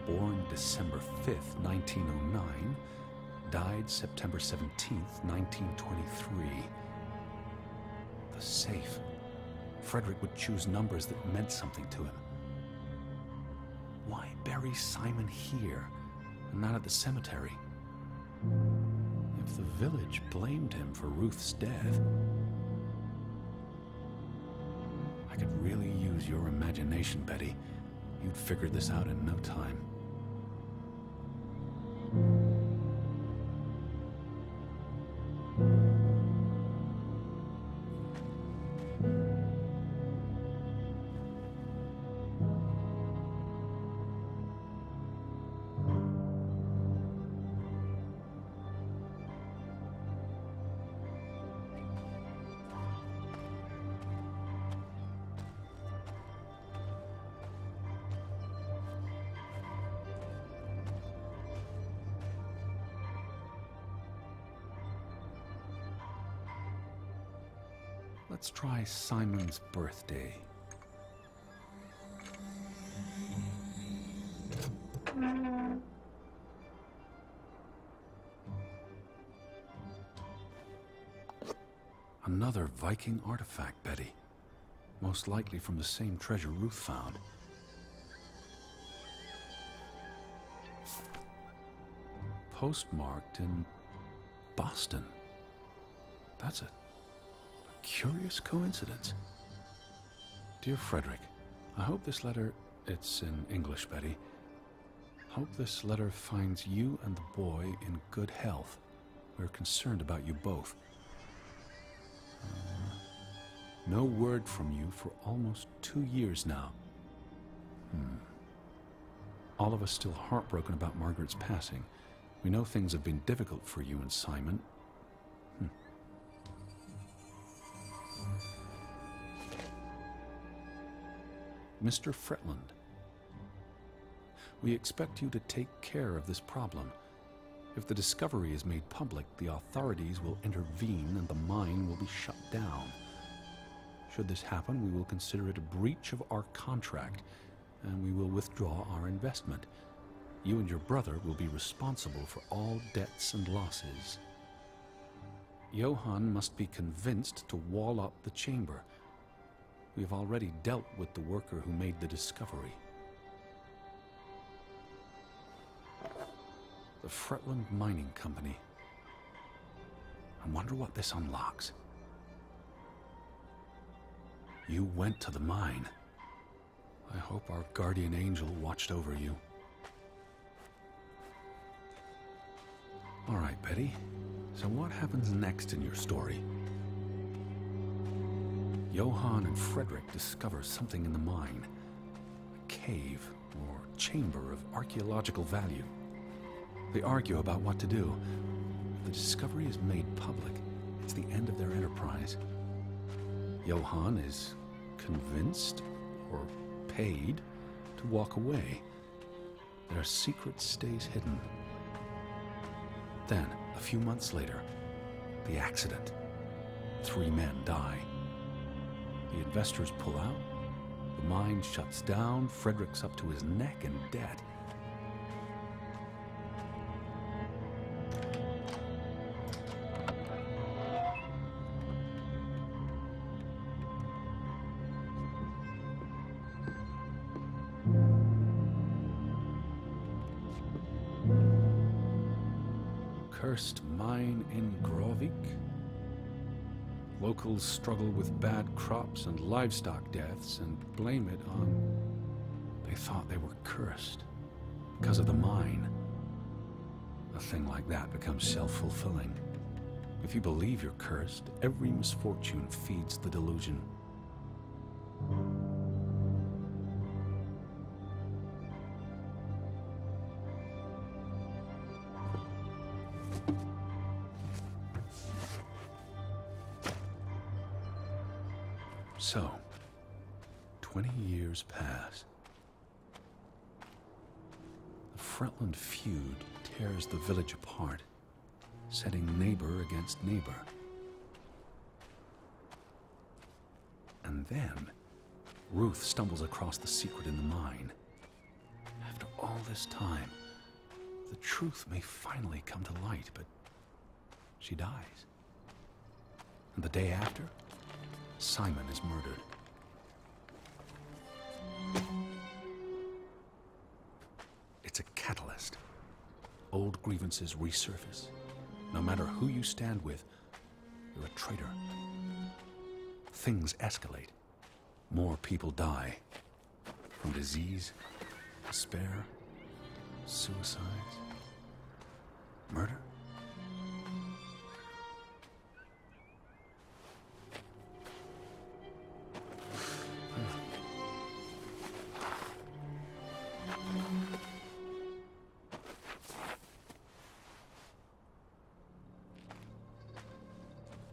Born December 5th, 1909, died September 17th, 1923. The safe. Frederick would choose numbers that meant something to him. Why bury Simon here and not at the cemetery? If the village blamed him for Ruth's death, I could really use your imagination, Betty. You'd figure this out in no time. Let's try Simon's birthday. Another Viking artifact, Betty. Most likely from the same treasure Ruth found. Postmarked in Boston. That's a curious coincidence. Dear Frederick, I hope this letter, it's in English, Betty. Hope this letter finds you and the boy in good health. We're concerned about you both. No word from you for almost 2 years now. All of us still heartbroken about Margaret's passing. We know things have been difficult for you and Simon. Mr. Fretland, we expect you to take care of this problem. If the discovery is made public, the authorities will intervene and the mine will be shut down. Should this happen, we will consider it a breach of our contract, and we will withdraw our investment. You and your brother will be responsible for all debts and losses. Johann must be convinced to wall up the chamber. We have already dealt with the worker who made the discovery. The Fretland Mining Company. I wonder what this unlocks. You went to the mine. I hope our guardian angel watched over you. All right, Betty. So what happens next in your story? Johann and Frederick discover something in the mine. A cave or chamber of archaeological value. They argue about what to do. If the discovery is made public, it's the end of their enterprise. Johann is convinced or paid to walk away. Their secret stays hidden. Then, a few months later, the accident. 3 men die. The investors pull out. The mine shuts down. Frederick's up to his neck in debt. Cursed mine in Grovik. Locals struggle with bad crops and livestock deaths and blame it on... They thought they were cursed because of the mine. A thing like that becomes self-fulfilling. If you believe you're cursed, every misfortune feeds the delusion. So, 20 years pass. The Fretland feud tears the village apart, setting neighbor against neighbor. And then, Ruth stumbles across the secret in the mine. After all this time, the truth may finally come to light, but she dies. And the day after, Simon is murdered. It's a catalyst. Old grievances resurface. No matter who you stand with, you're a traitor. Things escalate. More people die. From disease, despair, suicides, murder.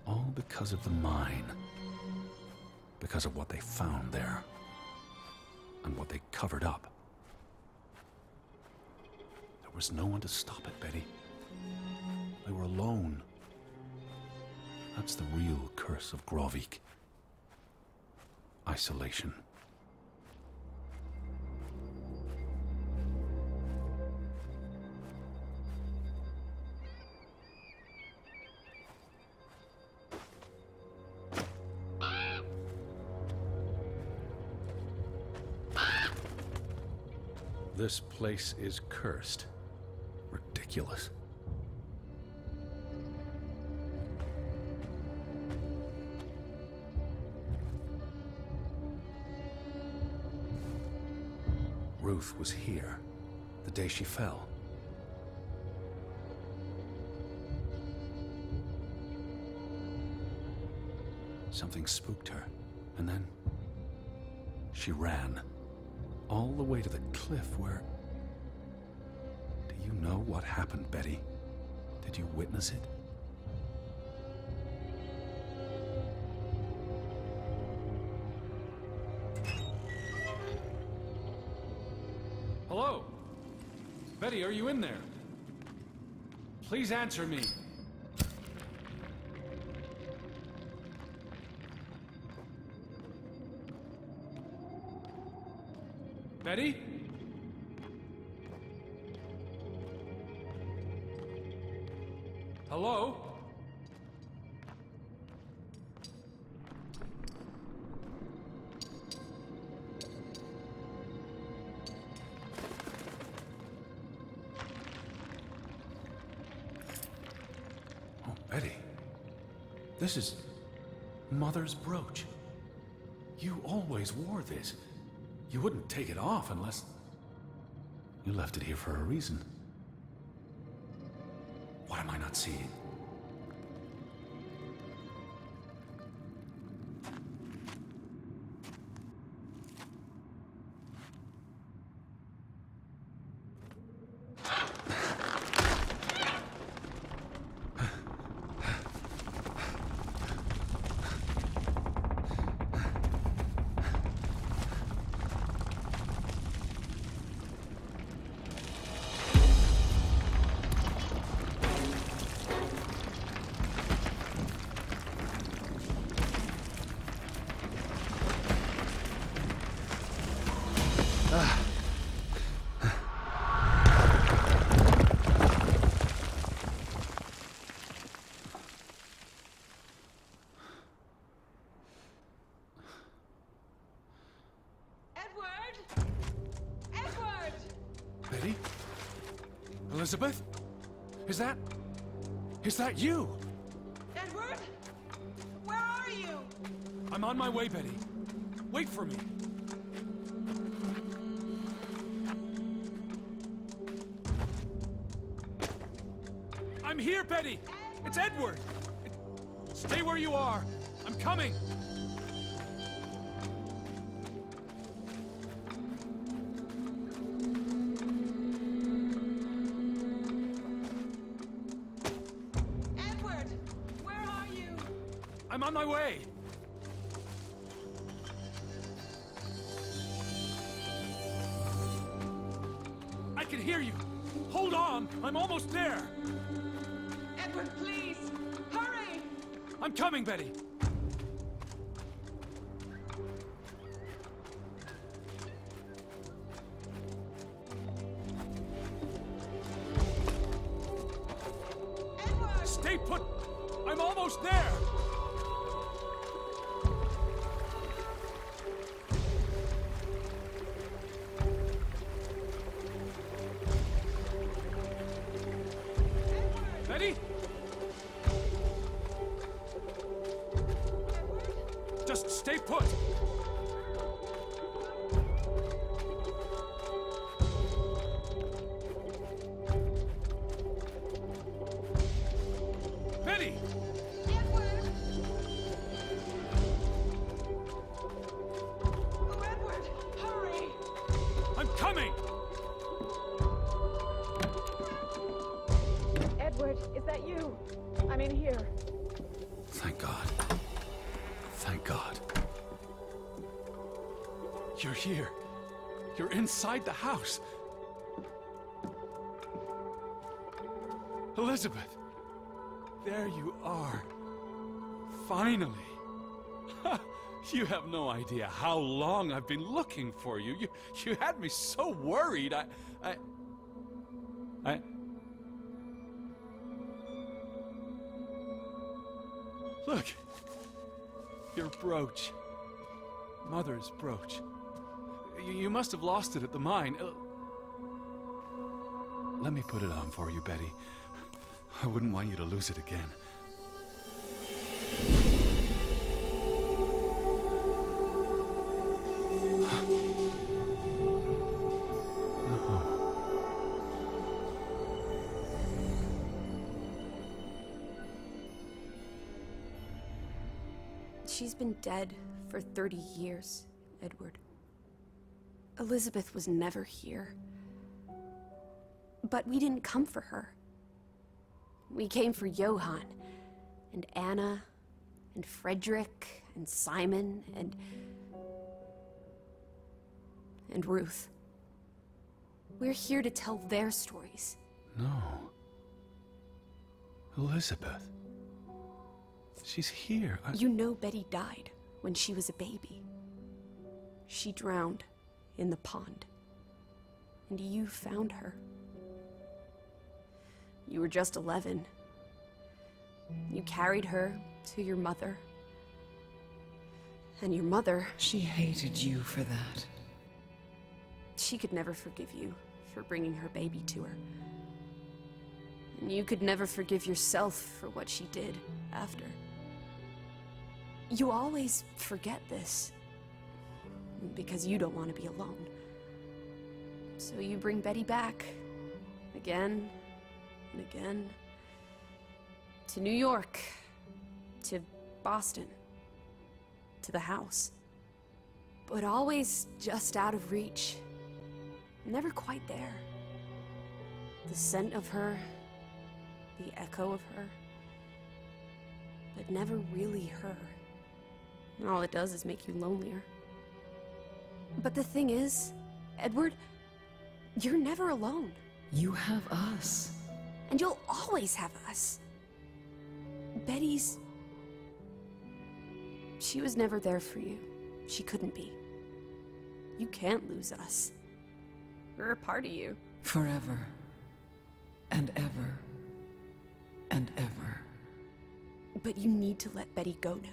All because of the mine. Because of what they found there. And what they covered up. There was no one to stop it, Betty. They were alone. That's the real curse of Grovik. Isolation. This place is cursed. Ridiculous. Ruth was here the day she fell. Something spooked her, and then she ran. All the way to the cliff where... Do you know what happened, Betty? Did you witness it? Hello? Betty, are you in there? Please answer me. Betty? Hello? Oh, Betty. This is Mother's brooch. You always wore this. You wouldn't take it off unless... You left it here for a reason. What am I not seeing? Betty? Elizabeth? Is that you? Edward? Where are you? I'm on my way, Betty. Wait for me. I'm here, Betty! It's Edward! Stay where you are. I'm coming. Edward, where are you? I'm on my way. I can hear you. Hold on. I'm almost there. Edward, please, hurry! I'm coming, Betty. Edward! Stay put. I'm almost there. Betty? Just stay put. Betty! Edward! Oh, Edward, hurry! I'm coming! Edward, is that you? I'm in here. Thank God. Thank God. You're here. You're inside the house. Elizabeth, there you are. Finally. You have no idea how long I've been looking for you. You had me so worried. Look. Your brooch. Mother's brooch. You must have lost it at the mine. Let me put it on for you, Betty. I wouldn't want you to lose it again. She's been dead for 30 years, Edward. Elizabeth was never here. But we didn't come for her. We came for Johann, and Anna, and Frederick, and Simon, and Ruth. We're here to tell their stories. No. Elizabeth. She's here. You know Betty died when she was a baby. She drowned in the pond. And you found her. You were just 11. You carried her to your mother. And your mother... She hated you for that. She could never forgive you for bringing her baby to her. And you could never forgive yourself for what she did after. You always forget this. Because you don't want to be alone. So you bring Betty back. Again and again. To New York. To Boston. To the house. But always just out of reach. Never quite there. The scent of her. The echo of her. But never really her. And all it does is make you lonelier. But the thing is, Edward, you're never alone. You have us. And you'll always have us. Betty's... She was never there for you. She couldn't be. You can't lose us. We're a part of you. Forever. And ever. And ever. But you need to let Betty go now.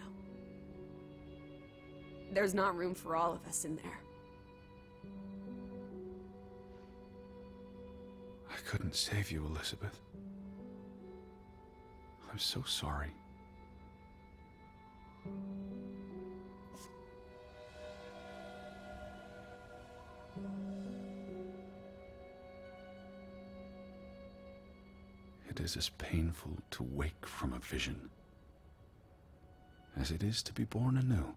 There's not room for all of us in there. I couldn't save you, Elizabeth. I'm so sorry. It is as painful to wake from a vision as it is to be born anew.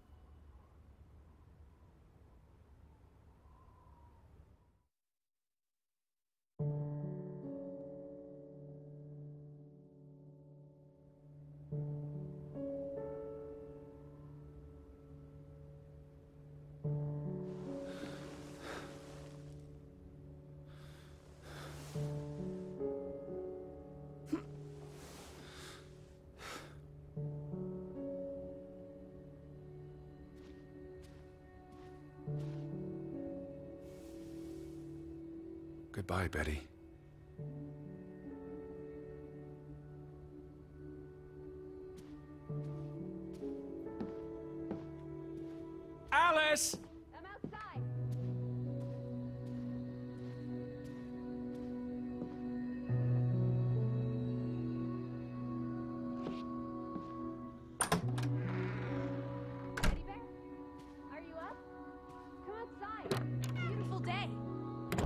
Goodbye, Betty. Alice! I'm outside. Teddy bear? Are you up? Come outside. Beautiful day.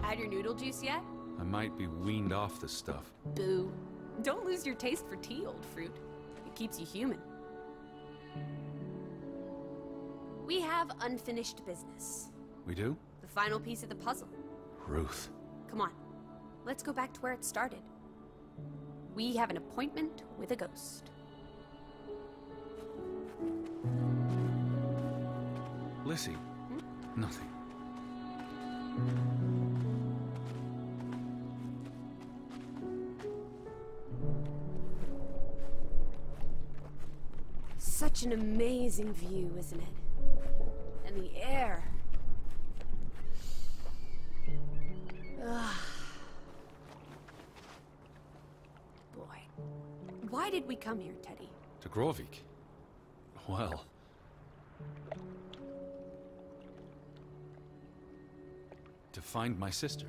Had your noodle juice yet? I might be weaned off this stuff. Boo. Don't lose your taste for tea, old fruit. It keeps you human. We have unfinished business. We do? The final piece of the puzzle. Ruth. Come on. Let's go back to where it started. We have an appointment with a ghost. Lissy. Nothing. Such an amazing view, isn't it? And the air. Ugh. Boy. Why did we come here, Teddy? To Grovik. Well... to find my sister.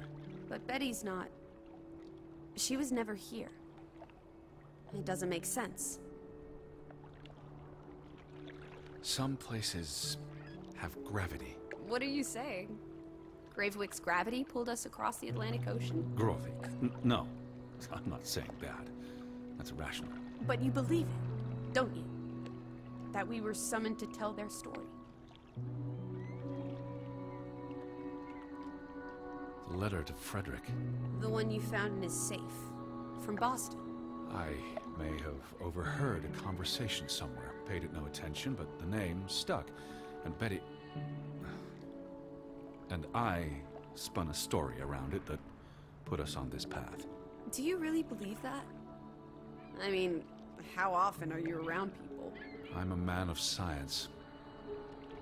But Betty's not... She was never here. It doesn't make sense. Some places have gravity. What are you saying? Gravewick's gravity pulled us across the Atlantic Ocean? Grovik. No, I'm not saying that. That's irrational. But you believe it, don't you? That we were summoned to tell their story. The letter to Frederick. The one you found in his safe. From Boston. I may have overheard a conversation somewhere, paid it no attention, but the name stuck. And Betty... and I spun a story around it that put us on this path. Do you really believe that? I mean, how often are you around people? I'm a man of science.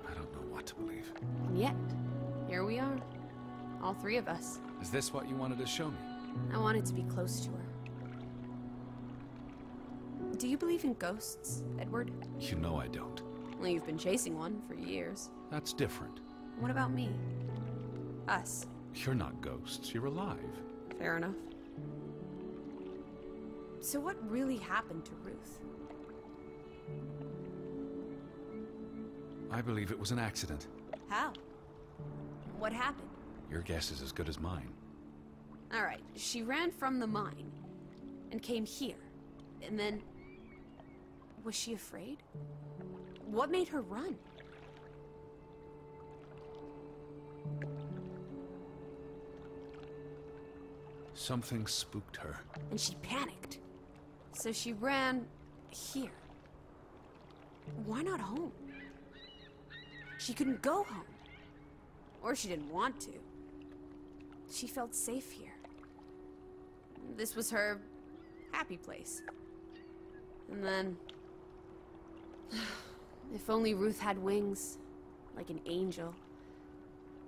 I don't know what to believe. And yet, here we are. All three of us. Is this what you wanted to show me? I wanted to be close to her. Do you believe in ghosts, Edward? You know I don't. Well, you've been chasing one for years. That's different. What about me? Us. You're not ghosts. You're alive. Fair enough. So what really happened to Ruth? I believe it was an accident. How? What happened? Your guess is as good as mine. All right, she ran from the mine and came here. And then... was she afraid? What made her run? Something spooked her. And she panicked. So she ran here. Why not home? She couldn't go home. Or she didn't want to. She felt safe here. This was her happy place. And then... if only Ruth had wings, like an angel,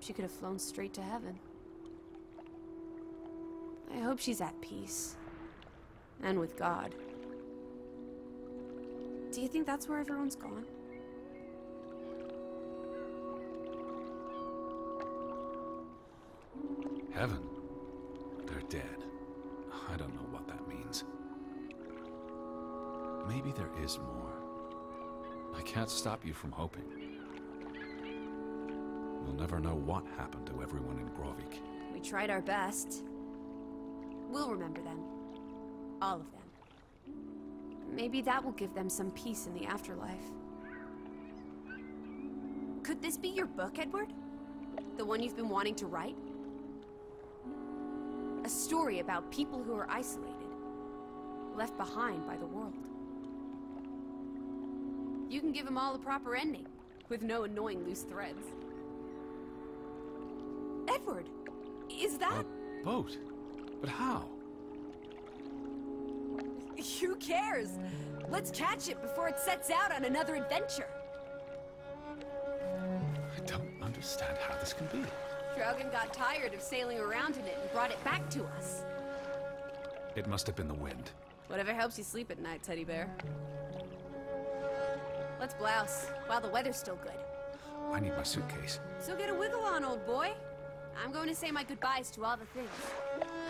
she could have flown straight to heaven. I hope she's at peace. And with God. Do you think that's where everyone's gone? Heaven? They're dead. I don't know what that means. Maybe there is more. I can't stop you from hoping. We'll never know what happened to everyone in Grovik. We tried our best. We'll remember them. All of them. Maybe that will give them some peace in the afterlife. Could this be your book, Edward? The one you've been wanting to write? A story about people who are isolated, left behind by the world. You can give them all a proper ending, with no annoying loose threads. Edward, is that... A boat? But how? Who cares? Let's catch it before it sets out on another adventure. I don't understand how this can be. Draugen got tired of sailing around in it and brought it back to us. It must have been the wind. Whatever helps you sleep at night, teddy bear. Let's blouse, while the weather's still good. I need my suitcase. So get a wiggle on, old boy. I'm going to say my goodbyes to all the things.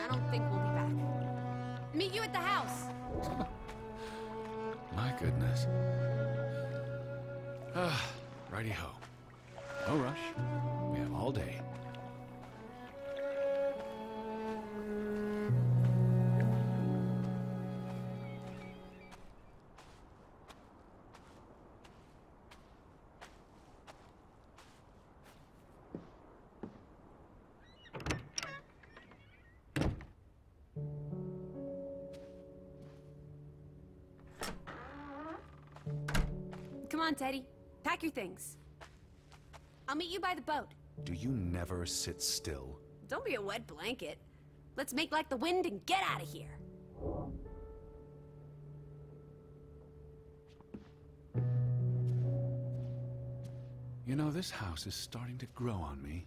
I don't think we'll be back. Meet you at the house. My goodness. Righty-ho. No rush. We have all day. Come on, Teddy. Pack your things. I'll meet you by the boat. Do you never sit still? Don't be a wet blanket. Let's make like the wind and get out of here. You know, this house is starting to grow on me.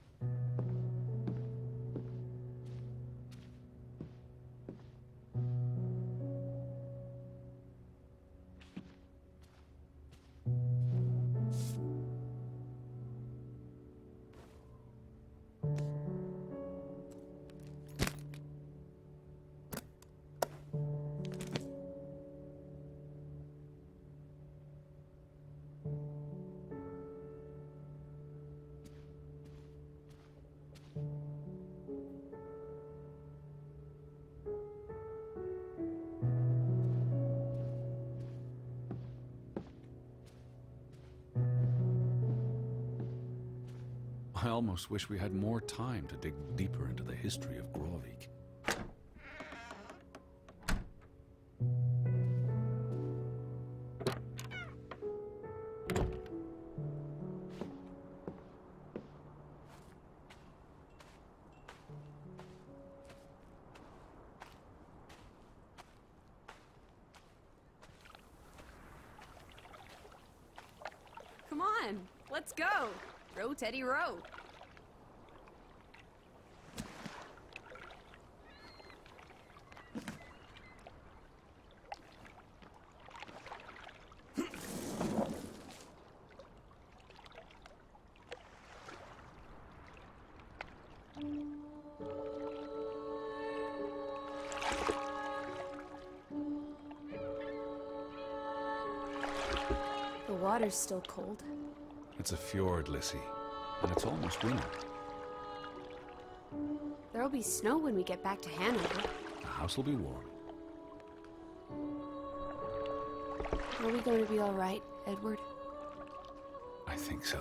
I almost wish we had more time to dig deeper into the history of Grovik. Let's go! Row, Teddy, row! The water's still cold. It's a fjord, Lissy, and it's almost winter. There'll be snow when we get back to Hanover. The house will be warm. Are we going to be all right, Edward? I think so.